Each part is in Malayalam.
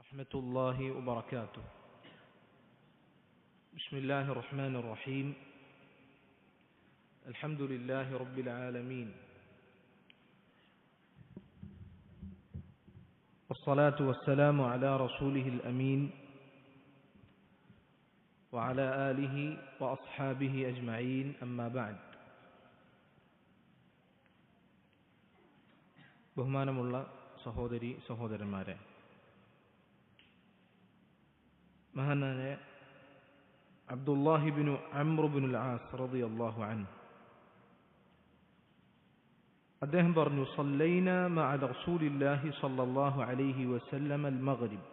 ورحمة الله وبركاته. بسم الله الرحمن الرحيم. الحمد لله رب العالمين، والصلاة والسلام على رسوله الأمين وعلى آله وأصحابه أجمعين، أما بعد. ബഹുമാനമുള്ള സഹോദരി സഹോദരന്മാരെ, മഹാനായ Abdullahi bin Amr bin as റളിയല്ലാഹു അൻഹു അദ്ദേഹം പറഞ്ഞു, സല്ലൈന മഅ റസൂലില്ലാഹി സ്വല്ലല്ലാഹു അലൈഹി വസല്ലം അൽ-മഗ്രിബ്.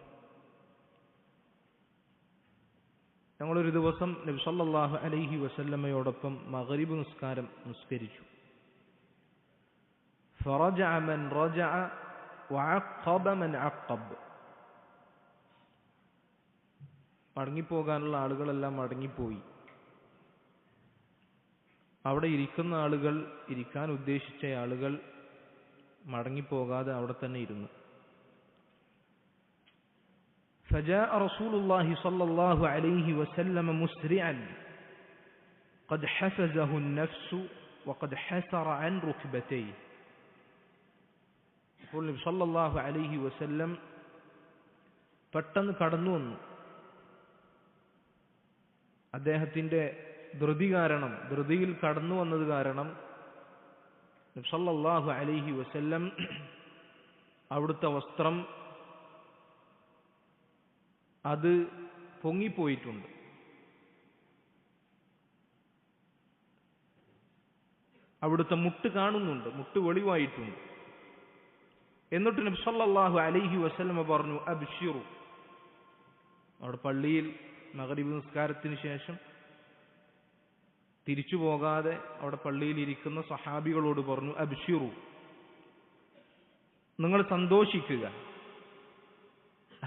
ഞങ്ങളൊരു ദിവസം നബി സല്ലല്ലാഹു അലൈഹി വസല്ലമയോടൊപ്പം മഗ്രിബ് നിസ്കാരം നിസ്കരിച്ചു. فرجع من رجع وعقب من عقب. മടങ്ങിപ്പോകാനുള്ള ആളുകളെല്ലാം മടങ്ങിപ്പോയി. അവിടെ ഇരിക്കുന്ന ആളുകൾ, ഇരിക്കാൻ ഉദ്ദേശിച്ച ആളുകൾ മടങ്ങിപ്പോകാതെ അവിടെ തന്നെ ഇരുന്നു. فجاء رسول الله صلى الله عليه وسلم مسرعا قد حفزه النفس وقد حسر عن ركبتيه. അപ്പോൾ നബി സല്ലല്ലാഹു അലൈഹി വസല്ലം പെട്ടെന്ന് കടന്നു വന്നു. അദ്ദേഹത്തിന്റെ ധൃതിയിൽ കടന്നു വന്നത് കാരണം നബി സല്ലല്ലാഹു അലൈഹി വസല്ലം അവിടുത്തെ വസ്ത്രം അത് പൊങ്ങിപ്പോയിട്ടുണ്ട്. അവിടുത്തെ മുട്ട് കാണുന്നുണ്ട്, മുട്ട് വെളിവായിട്ടുണ്ട്. എന്നിട്ട് നബി സല്ലല്ലാഹു അലൈഹി വസല്ലം പറഞ്ഞു, അബ്ശിറു. അവിടെ പള്ളിയിൽ മഗ്രിബ് നിസ്കാരത്തിന് ശേഷം തിരിച്ചു പോകാതെ അവിടെ പള്ളിയിൽ ഇരിക്കുന്ന സഹാബികളോട് പറഞ്ഞു, അബ്ശിറു, നിങ്ങൾ സന്തോഷിക്കുക.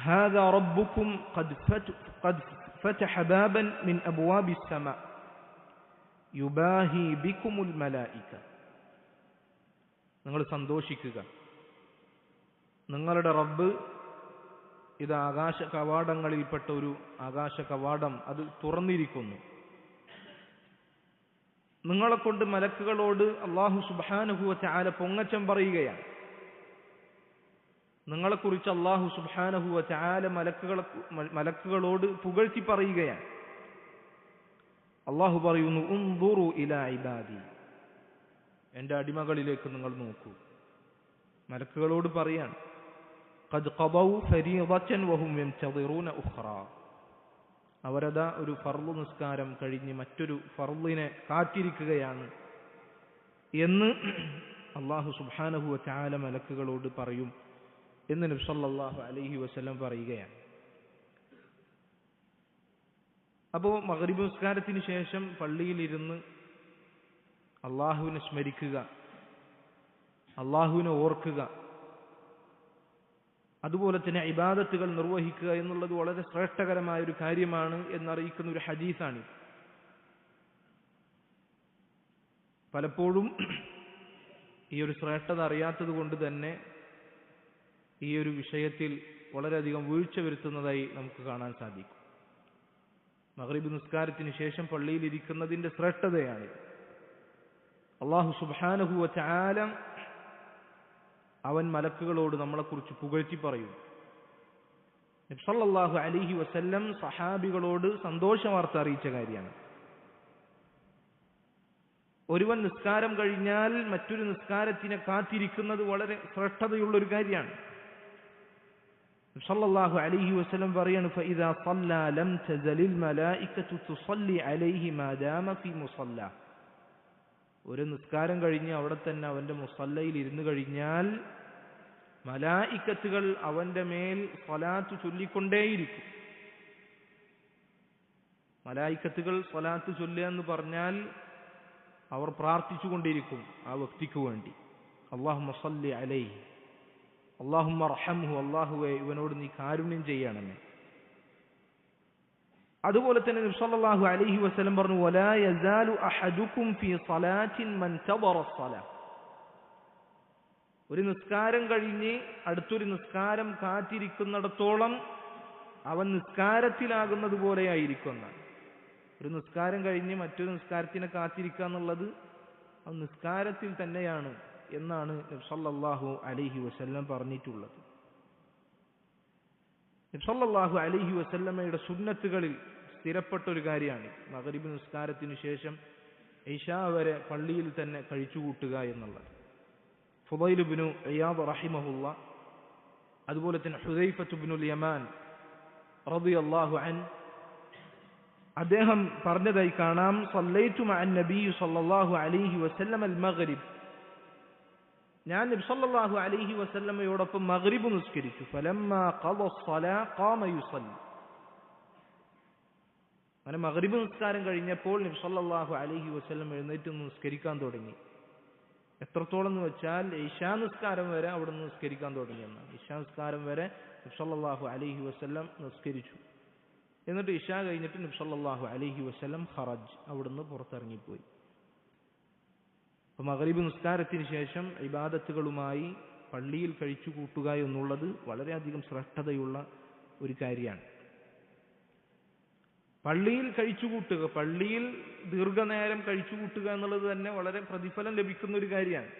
ഹാദാ റബ്ബുക്കും ഖദ് ഫതഹ ബാബൻ മിൻ അബ്വാബിസ് സമാ യുബാഹി ബികുമുൽ മലായിക. നിങ്ങൾ സന്തോഷിക്കുക, നിങ്ങളുടെ റബ്ബ് ഇത് ആകാശ കവാടങ്ങളിൽപ്പെട്ട ഒരു ആകാശ കവാടം അത് തുറന്നിരിക്കുന്നു. നിങ്ങളെ കൊണ്ട് മലക്കുകളോട് അല്ലാഹു സുബ്ഹാനഹു വ തആല പൊങ്ങച്ചം പറയുകയാണ്. നിങ്ങളെക്കുറിച്ച് അല്ലാഹു സുബ്ഹാനഹു വ തആല മലക്കുകളോട് പുകഴ്ത്തി പറയുകയാണ്. അല്ലാഹു പറയുന്നു, ഉൻദുറു ഇലാ ഇബാദി, എൻ്റെ അടിമകളിലേക്ക് നിങ്ങൾ നോക്കൂ. മലക്കുകളോട് പറയാണ്, ഖദ് ഖദൗ ഫരീദതൻ വഹും യൻതദിറൂന ഉഖ്റാ. അവരതാ ഒരു ഫർള് നിസ്കാരം കഴിഞ്ഞ് മറ്റൊരു ഫർളിനെ കാത്തിരിക്കുകയാണ് എന്ന് അല്ലാഹു സുബ്ഹാനഹു വ തആല മലക്കുകളോട് പറയും എന്ന് നബി സല്ലല്ലാഹു അലൈഹി വസല്ലം പറയുകയാണ്. അപ്പോൾ മഗ്രിബ് നിസ്കാരത്തിന് ശേഷം പള്ളിയിലിരുന്ന് അല്ലാഹുവിനെ സ്മരിക്കുക, അല്ലാഹുവിനെ ഓർക്കുക, അതുപോലെ തന്നെ ഇബാദത്തുകൾ നിർവഹിക്കുക എന്നുള്ളത് വളരെ ശ്രേഷ്ഠകരമായ ഒരു കാര്യമാണ് എന്നറിയിക്കുന്ന ഒരു ഹദീസാണ്. പലപ്പോഴും ഈ ഒരു ശ്രേഷ്ഠത അറിയാത്തത് കൊണ്ട് തന്നെ ഈ ഒരു വിഷയത്തിൽ വളരെയധികം വീഴ്ച വരുത്തുന്നതായി നമുക്ക് കാണാൻ സാധിക്കും. മഗ്രിബ് നിസ്കാരത്തിന് ശേഷം പള്ളിയിൽ ഇരിക്കുന്നതിന്റെ ശ്രേഷ്ഠതയാണ്. അല്ലാഹു സുബ്ഹാനഹു വ തആല അവൻ മലക്കുകളോട് നമ്മളെക്കുറിച്ച് പുകഴ്ത്തി പറയും. നബി സല്ലല്ലാഹു അലൈഹി വസല്ലം സഹാബികളോട് സന്തോഷ വാർത്ത അറിയിച്ച കാര്യമാണ്. ഒരുവൻ നിസ്കാരം കഴിഞ്ഞാൽ മറ്റൊരു നിസ്കാരത്തിനെ കാത്തിരിക്കുന്നത് വളരെ ശ്രേഷ്ഠതയുള്ള ഒരു കാര്യമാണ്. നബി സല്ലല്ലാഹു അലൈഹി വസല്ലം പറയാണ്, ഫഇദാ സല്ലാ ലം തസലിൽ മലായികതു തുസല്ലി അലൈഹി മാ ദാമ ഫീ മുസല്ല. ഒരു നിസ്കാരം കഴിഞ്ഞ് അവിടെ തന്നെ അവന്റെ മുസല്ലയിൽ ഇരുന്നു കഴിഞ്ഞാൽ മലായിക്കത്തുകൾ അവന്റെ മേൽ സ്വലാത്ത് ചൊല്ലിക്കൊണ്ടേയിരിക്കും. മലായിക്കത്തുകൾ സ്വലാത്ത് ചൊല്ലുക എന്ന് പറഞ്ഞാൽ അവർ പ്രാർത്ഥിച്ചുകൊണ്ടിരിക്കും ആ വ്യക്തിക്ക് വേണ്ടി. അല്ലാഹുമ്മ സല്ലി അലൈഹി, അല്ലാഹുമ്മ അർഹംഹു, അല്ലാഹുവേ ഇവനോട് നീ കാരുണ്യം ചെയ്യണമേ. അതുപോലെ തന്നെ നബി സല്ലല്ലാഹു അലൈഹി വസല്ലം പറഞ്ഞു, വലാ യസാലു അഹദുക്കും ഫീ സ്വലാത്തിൻ മൻ തദറ സ്വലാ. ഒരു നിസ്കാരം കഴിഞ്ഞ് അടുത്തൊരു നിസ്കാരം കാത്തിരിക്കുന്നിടത്തോളം അവൻ നിസ്കാരത്തിലാകുന്നത് പോലെയായിരിക്കും എന്നാണ്. ഒരു നിസ്കാരം കഴിഞ്ഞ് മറ്റൊരു നിസ്കാരത്തിനെ കാത്തിരിക്കുക എന്നുള്ളത് അവൻ നിസ്കാരത്തിൽ തന്നെയാണ് എന്നാണ് നബി സല്ലല്ലാഹു അലൈഹി വസല്ലം പറഞ്ഞിട്ടുള്ളത്. നബി സല്ലല്ലാഹു അലൈഹി വസല്ലമയുടെ സുന്നത്തുകളിൽ സ്ഥിരപ്പെട്ട ഒരു കാര്യമാണ് മഗ്രിബ് നിസ്കാരത്തിന് ശേഷം ഇശാ വരെ പള്ളിയിൽ തന്നെ കഴിച്ചുകൂട്ടുക എന്നുള്ളത്. ഫുദൈൽ ഇബ്നു ഇയാദ് റഹിമഹുല്ലാ, അതുപോലെ തന്നെ ഹുദൈഫത്ത് ഇബ്നുൽ യമാൻ റളിയല്ലാഹു അൻഹു അദ്ദേഹം പറഞ്ഞതായി കാണാം, സല്ലൈതു മഅൻ നബി സല്ലല്ലാഹു അലൈഹി വസല്ലം അൽ മഗ്രിബ്, ഞാൻ നബി സല്ലല്ലാഹു അലൈഹി വസല്ലമയോടൊപ്പം മഗ്രിബ് നിസ്കരിച്ചു. ഫലമ്മാ ഖള الصلاة ഖാമ യുസല്ലി, അങ്ങനെ മഗ്രിബ് നിസ്കാരം കഴിഞ്ഞപ്പോൾ നബി സല്ലല്ലാഹു അലൈഹി വസല്ലം എഴുന്നേറ്റ് നിസ്കരിക്കാൻ തുടങ്ങി. എത്രത്തോളം എന്ന് വെച്ചാൽ ഇശാ നിസ്കാരം വരെ അവിടെ നിന്ന് നിസ്കരിക്കാൻ തുടങ്ങിയെന്നാണ്. ഇശാ നിസ്കാരം വരെ നബി സല്ലല്ലാഹു അലൈഹി വസല്ലം നിസ്കരിച്ചു. എന്നിട്ട് ഇശാ കഴിഞ്ഞിട്ട് നബി സല്ലല്ലാഹു അലൈഹി വസല്ലം ഖറജ്, അവിടുന്ന് പുറത്തിറങ്ങിപ്പോയി. അപ്പൊ മഗ്രിബ് നിസ്കാരത്തിന് ശേഷം ഇബാദത്തുകളുമായി പള്ളിയിൽ കഴിച്ചു കൂട്ടുക എന്നുള്ളത് വളരെയധികം ശ്രദ്ധതയുള്ള ഒരു കാര്യമാണ്. പള്ളിയിൽ കഴിച്ചുകൂട്ടുക, പള്ളിയിൽ ദീർഘനേരം കഴിച്ചുകൂട്ടുക എന്നുള്ളത് തന്നെ വളരെ പ്രതിഫലം ലഭിക്കുന്ന ഒരു കാര്യമാണ്.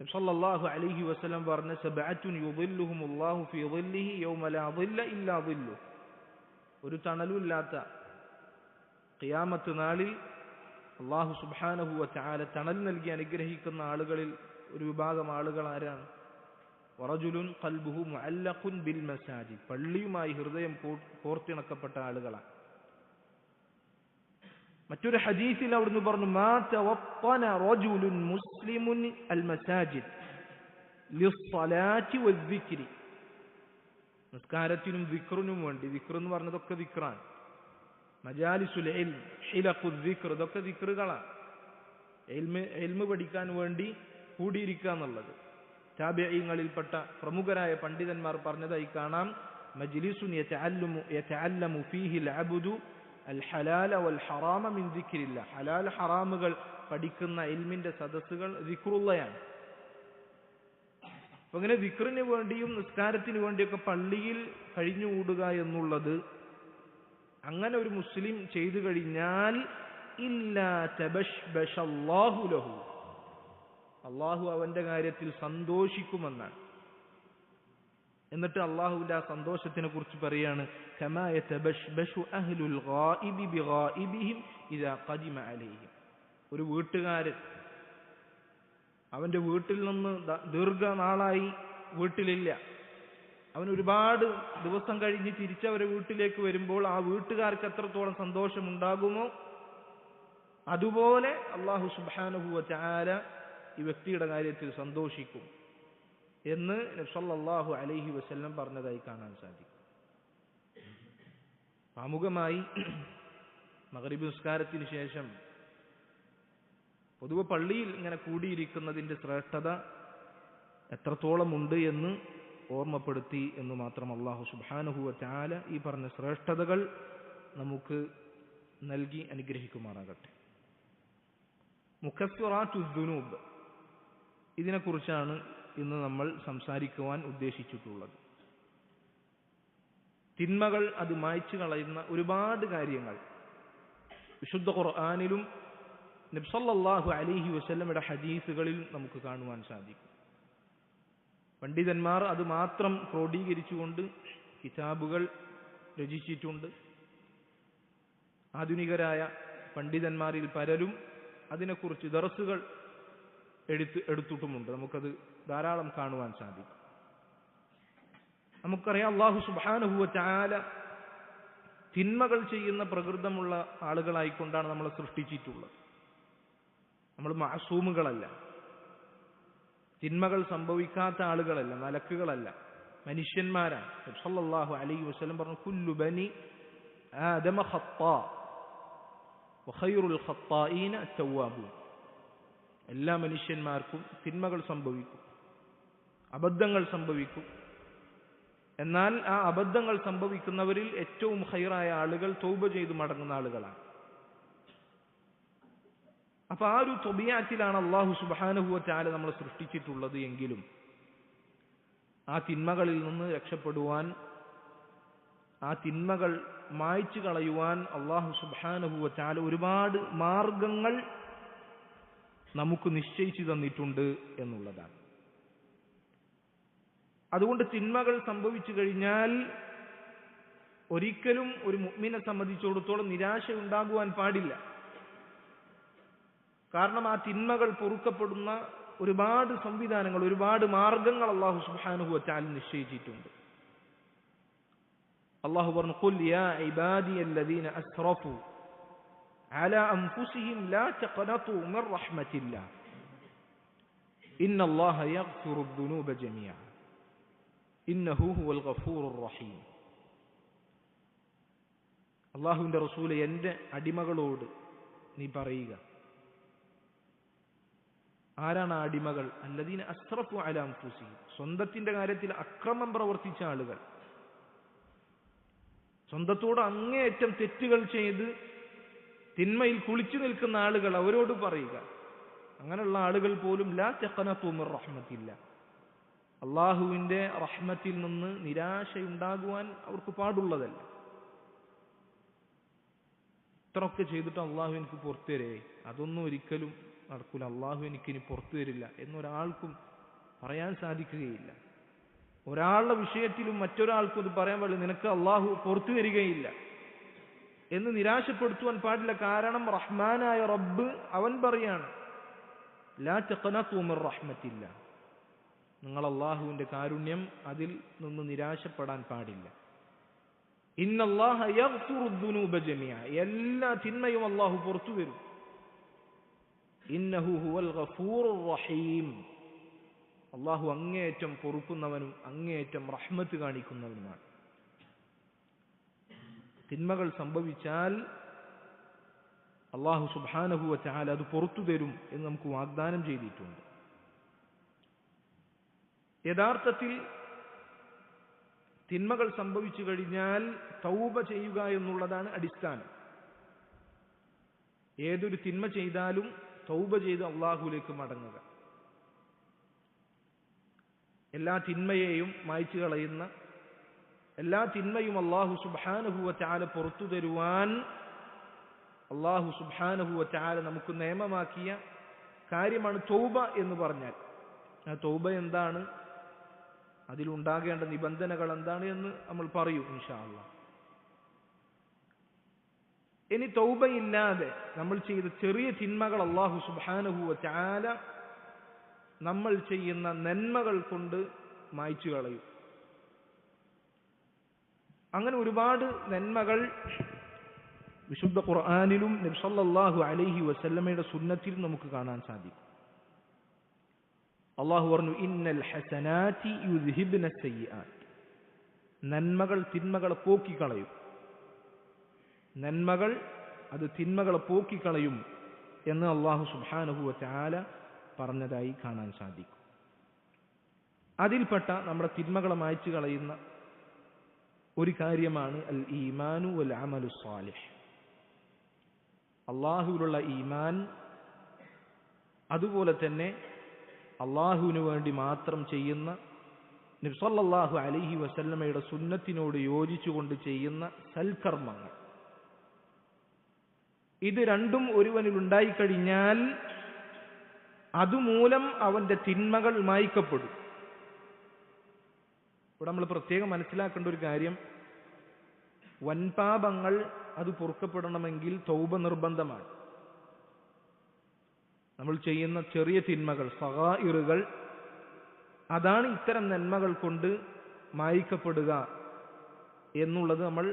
നബി സല്ലല്ലാഹു അലൈഹി വസല്ലം പറഞ്ഞ സബഅത്തുൻ യുദില്ലുഹുമുല്ലാഹു ഫീ ദില്ലിഹി യൗമ ലാ ദില്ല ഇല്ലാ ദില്ലു, ഒരു തണലുമില്ലാത്ത ഖിയാമത്ത് നാളിൽ അല്ലാഹു സുബ്ഹാനഹു വ തആല തണൽ നൽകി അനുഗ്രഹിക്കുന്ന ആളുകളിൽ ഒരു വിഭാഗം ആളുകൾ ആരാണ്? വറജുലുൻ ഖൽബുഹു മുഅല്ലഖുൻ ബിൽ മസാജിദ്, പള്ളിയുമായി ഹൃദയം കോർത്തിണക്കപ്പെട്ട ആളുകളാണ്. മറ്റൊരു ഹദീസിൽ അവിടുന്ന് പറഞ്ഞു, മാ തവത്തന റജുലുൻ മുസ്ലിമുൻ അൽ മസാജിദ് ലിസ്സലാത്തി വദ്ദിക്രി, നിസ്കാരത്തിനും ദിക്റിനും വേണ്ടി, ദിക്ർ എന്ന് പറഞ്ഞതൊക്കെ ദിക്റാണ്, മജാലിസുൽ ഇൽം ഹിലഖുൽ ദിക്ർ ഇതൊക്കെ ദിക്റുകളാണ്. ഇൽമ് പഠിക്കാൻ വേണ്ടി കൂടിയിരിക്കുക എന്നുള്ളത് താബിഈങ്ങളിൽപ്പെട്ട പ്രമുഖരായ പണ്ഡിതന്മാർ പറഞ്ഞതായി കാണാം, മജ്ലിസുൻ യതഅല്ലമു ഫീഹിൽ അബ്ദു അൽ ഹലാല വൽ ഹറാമ മിൻ ദിക്രില്ലാ, ഹലാൽ ഹറാമുകൾ പഠിക്കുന്ന ഇൽമിന്റെ സദസ്സുകൾ ദിക്റുള്ളയാണ്. അപ്പൊ അങ്ങനെ ദിക്റിന് വേണ്ടിയും നിസ്കാരത്തിന് വേണ്ടിയൊക്കെ പള്ളിയിൽ കഴിഞ്ഞുകൂടുക എന്നുള്ളത് അങ്ങനെ ഒരു മുസ്ലിം ചെയ്തു കഴിഞ്ഞാൽ ഇല്ലാ തബശ്ബശല്ലാഹു ലഹു, അള്ളാഹു അവന്റെ കാര്യത്തിൽ സന്തോഷിക്കുമെന്നാണ്. എന്നിട്ട് അള്ളാഹുവിന്റെ ആ സന്തോഷത്തിനെ കുറിച്ച് പറയാണ്, കമാ യതബശ്ബശു അഹ്ലുൽ ഗായിബി ബിഗായിബിഹിം ഇദാ ഖദിമ അലൈഹിം, ഒരു വീട്ടുകാരൻ അവന്റെ വീട്ടിൽ നിന്ന് ദീർഘനാളായി വീട്ടിലില്ല, അവൻ ഒരുപാട് ദിവസം കഴിഞ്ഞ് തിരിച്ചവരെ വീട്ടിലേക്ക് വരുമ്പോൾ ആ വീട്ടുകാർക്ക് എത്രത്തോളം സന്തോഷമുണ്ടാകുമോ അതുപോലെ അല്ലാഹു സുബ്ഹാനഹു വ തആല ഈ വ്യക്തിയുടെ കാര്യത്തിൽ സന്തോഷിക്കും എന്ന് നബി സല്ലല്ലാഹു അലൈഹി വസല്ലം പറഞ്ഞതായി കാണാൻ സാധിക്കും. ആമുഖമായി മഗ്രിബ് നിസ്കാരത്തിന് ശേഷം പൊതുവെ പള്ളിയിൽ ഇങ്ങനെ കൂടിയിരിക്കുന്നതിന്റെ ശ്രേഷ്ഠത എത്രത്തോളം ഉണ്ട് എന്ന് ഓർമ്മപ്പെടുത്തി എന്ന് മാത്രം. അല്ലാഹു സുബ്ഹാനഹു വ തആല ഈ പറഞ്ഞ ശ്രേഷ്ഠതകൾ നമുക്ക് നൽകി അനുഗ്രഹിക്കുമാറാകട്ടെ. മുകഫിറാത്തുദ് ദുനൂബ്, ഇതിനെക്കുറിച്ചാണ് ഇന്ന് നമ്മൾ സംസാരിക്കുവാൻ ഉദ്ദേശിച്ചിട്ടുള്ളത്. തിന്മകൾ അത് മായ്ച്ചു കളയുന്ന ഒരുപാട് കാര്യങ്ങൾ വിശുദ്ധ ഖുർആനിലും നബി സല്ലല്ലാഹു അലൈഹി വസല്ലമയുടെ ഹദീസുകളിൽ നമുക്ക് കാണുവാൻ സാധിക്കും. പണ്ഡിതന്മാർ അത് മാത്രം ക്രോഡീകരിച്ചുകൊണ്ട് കിതാബുകൾ രചിച്ചിട്ടുണ്ട്. ആധുനികരായ പണ്ഡിതന്മാരിൽ പലരും അതിനെക്കുറിച്ച് ദർസുകൾ എടുത്തിട്ടുമുണ്ട്. നമുക്കത് ധാരാളം കാണുവാൻ സാധിക്കും. നമുക്കറിയാം അല്ലാഹു സുബ്ഹാനഹു വ തആല തിന്മകൾ ചെയ്യുന്ന പ്രകൃതമുള്ള ആളുകളായിക്കൊണ്ടാണ് നമ്മളെ സൃഷ്ടിച്ചിട്ടുള്ളത്. നമ്മൾ മഅസൂമുകളല്ല, തിന്മകൾ സംഭവിക്കാത്ത ആളുകളല്ല, മലക്കുകളല്ല, മനുഷ്യന്മാരാണ്. സല്ലല്ലാഹു അലൈഹി വസല്ലം പറഞ്ഞു, കുല്ലു ബനി ആദമ ഖത്താ വഖൈറുൽ ഖത്താഈന അത്തവ്വാബൂൻ, എല്ലാ മനുഷ്യന്മാർക്കും തിന്മകൾ സംഭവിക്കും, അബദ്ധങ്ങൾ സംഭവിക്കും. എന്നാൽ ആ അബദ്ധങ്ങൾ സംഭവിക്കുന്നവരിൽ ഏറ്റവും ഖൈറായ ആളുകൾ തൗബ ചെയ്ത് മടങ്ങുന്ന ആളുകളാണ്. അപ്പൊ ആ ഒരു ത്വബീഅത്തിലാണ് അല്ലാഹു സുബ്ഹാനഹു വ തആല നമ്മളെ സൃഷ്ടിച്ചിട്ടുള്ളത് എങ്കിലും ആ തിന്മകളിൽ നിന്ന് രക്ഷപ്പെടുവാൻ, ആ തിന്മകൾ മായ്ച്ചു കളയുവാൻ അല്ലാഹു സുബ്ഹാനഹു വ തആല ഒരുപാട് മാർഗങ്ങൾ നമുക്ക് നിശ്ചയിച്ചു തന്നിട്ടുണ്ട് എന്നുള്ളതാണ്. അതുകൊണ്ട് തിന്മകൾ സംഭവിച്ചു കഴിഞ്ഞാൽ ഒരിക്കലും ഒരു മുഅ്മിനെ സംബന്ധിച്ചിടത്തോളം നിരാശ ഉണ്ടാകുവാൻ പാടില്ല. കാരണം ആ തിന്മകൾ പൊറുക്കപ്പെടുന്ന ഒരുപാട് സംവിധാനങ്ങൾ, ഒരുപാട് മാർഗങ്ങൾ അല്ലാഹു സുബ്ഹാനഹു വ തആല നിശ്ചയിച്ചിട്ടുണ്ട്. അല്ലാഹു പറഞ്ഞു, ഖുൽ യാ ഇബാദിയല്ലദീന അസ്റഫു അലാ അൻഫുസിഹിം ലാ തഖ്നതു മിർ റഹ്മത്തില്ലാഹ് ഇന്നല്ലാഹ യഗ്ഫിറു ദുനൂബ ജമീഅ ഇന്നഹു ഹുവൽ ഗഫൂറുർ റഹീം. അല്ലാഹുവിന്റെ റസൂലേ, എൻ്റെ അടിമകളോട് നീ പറയുക. ആരാണ് ആ അടിമകൾ? അല്ലദീന അസ്റഫു അലാ അൻഫുസിഹിം, സ്വന്തത്തിന്റെ കാര്യത്തിൽ അക്രമം പ്രവർത്തിച്ച ആളുകൾ, സ്വന്തത്തോട് അങ്ങേയറ്റം തെറ്റുകൾ ചെയ്ത് തിന്മയിൽ കുളിച്ചു നിൽക്കുന്ന ആളുകൾ, അവരോട് പറയുക. അങ്ങനെയുള്ള ആളുകൾ പോലും ലാ തഖ്നതു മിർ റഹ്മത്തില്ല, അള്ളാഹുവിന്റെ റഹ്മത്തിൽ നിന്ന് നിരാശയുണ്ടാകുവാൻ അവർക്ക് പാടുള്ളതല്ല. ഇത്രയൊക്കെ ചെയ്തിട്ട് അള്ളാഹു എനിക്ക് പുറത്തു തരേ, അതൊന്നും ഒരിക്കലും നടക്കൂല, അള്ളാഹു എനിക്കിനി പുറത്തു തരില്ല എന്നൊരാൾക്കും പറയാൻ സാധിക്കുകയില്ല. ഒരാളുടെ വിഷയത്തിലും മറ്റൊരാൾക്കും ഇത് പറയാൻ പാടില്ല, നിനക്ക് അള്ളാഹു പുറത്തു തരികയില്ല എന്ന് നിരാശപ്പെടുത്തുവാൻ പാടില്ല. കാരണം റഹ്മാനായ റബ്ബ് അവൻ പറയാണ്, ലാ തഖ്നതു മിർ റഹ്മത്തില്ല, നിങ്ങൾ അള്ളാഹുവിന്റെ കാരുണ്യം അതിൽ നിന്ന് നിരാശപ്പെടാൻ പാടില്ല. ഇന്നല്ലാഹ യഗ്ഫിറു ദുനൂബ ജമീഅ, എല്ലാ തിന്മയും അള്ളാഹു പുറത്തു തരും. ഇന്നഹു ഹുവൽ ഗഫൂറുർ റഹീം, അള്ളാഹു അങ്ങേയറ്റം പൊറുക്കുന്നവനും അങ്ങേയറ്റം റഹ്മത്ത് കാണിക്കുന്നവനുമാണ്. തിന്മകൾ സംഭവിച്ചാൽ അള്ളാഹു സുബ്ഹാനഹു വ തആല അത് പുറത്തു തരും എന്ന് നമുക്ക് വാഗ്ദാനം ചെയ്തിട്ടുണ്ട്. യഥാർത്ഥത്തിൽ തിന്മകൾ സംഭവിച്ചു കഴിഞ്ഞാൽ തൗബ ചെയ്യുക എന്നുള്ളതാണ് അടിസ്ഥാനം. ഏതൊരു തിന്മ ചെയ്താലും തൗബ ചെയ്ത് അള്ളാഹുവിലേക്ക് മടങ്ങുക. എല്ലാ തിന്മയെയും മായ്ച്ചു കളയുന്ന, എല്ലാ തിന്മയും അല്ലാഹു സുബ്ഹാനഹു വ തആല പുറത്തു തരുവാൻ അല്ലാഹു സുബ്ഹാനഹു വ തആല നമുക്ക് നിയമമാക്കിയ കാര്യമാണ് തൗബ എന്ന് പറഞ്ഞാൽ. ആ തൗബ എന്താണ്, അതിലുണ്ടാകേണ്ട നിബന്ധനകൾ എന്താണ് എന്ന് നമ്മൾ പറയും ഇൻഷാ അല്ലാഹ്. ഇനി തൗബയില്ലാതെ നമ്മൾ ചെയ്ത ചെറിയ തിന്മകൾ അല്ലാഹു സുബ്ഹാനഹു വ തആല നമ്മൾ ചെയ്യുന്ന നന്മകൾ കൊണ്ട് മായ്ച്ചു കളയും. അങ്ങനെ ഒരുപാട് നന്മകൾ വിശുദ്ധ ഖുർആനിലും നബി സല്ലല്ലാഹു അലൈഹി വസല്ലമയുടെ സുന്നത്തിലും നമുക്ക് കാണാൻ സാധിക്കും. അല്ലാഹു പറഞ്ഞു, ഇന്നൽ ഹസനാതി യുദ്ഹിബ്ന സയ്യിആത്ത്, നന്മകൾ തിന്മകളെ പോക്കിക്കളയും. നന്മകൾ അത് തിന്മകളെ പോക്കിക്കളയും എന്ന് അല്ലാഹു സുബ്ഹാനഹു വ തആല പറഞ്ഞതായി കാണാൻ സാധിക്കും. അതിൽപ്പെട്ട നമ്മുടെ തിന്മകളെ മായ്ച്ചു കളയുന്ന ഒരു കാര്യമാണ് അൽ ഈമാനു വൽ അമലു സ്വാലിഹ്. അള്ളാഹുവിലുള്ള ഈമാൻ, അതുപോലെ തന്നെ അള്ളാഹുവിന് വേണ്ടി മാത്രം ചെയ്യുന്ന, നബി സല്ലല്ലാഹു അലൈഹി വസല്ലമയുടെ സുന്നത്തിനോട് യോജിച്ചുകൊണ്ട് ചെയ്യുന്ന സൽക്കർമ്മങ്ങൾ, ഇത് രണ്ടും ഒരുവനിൽ ഉണ്ടായിക്കഴിഞ്ഞാൽ അതുമൂലം അവന്റെ തിന്മകൾ മായ്ക്കപ്പെടും. ഇവിടെ നമ്മൾ പ്രത്യേകം മനസ്സിലാക്കേണ്ട ഒരു കാര്യം, വൻപാപങ്ങൾ അത് പൊറുക്കപ്പെടണമെങ്കിൽ തൗബ നിർബന്ധമാണ്. നമ്മൾ ചെയ്യുന്ന ചെറിയ തിന്മകൾ, സഗായിറുകൾ, അതാണ് ഇത്തരം നന്മകൾ കൊണ്ട് മായ്ക്കപ്പെടുക എന്നുള്ളത് നമ്മൾ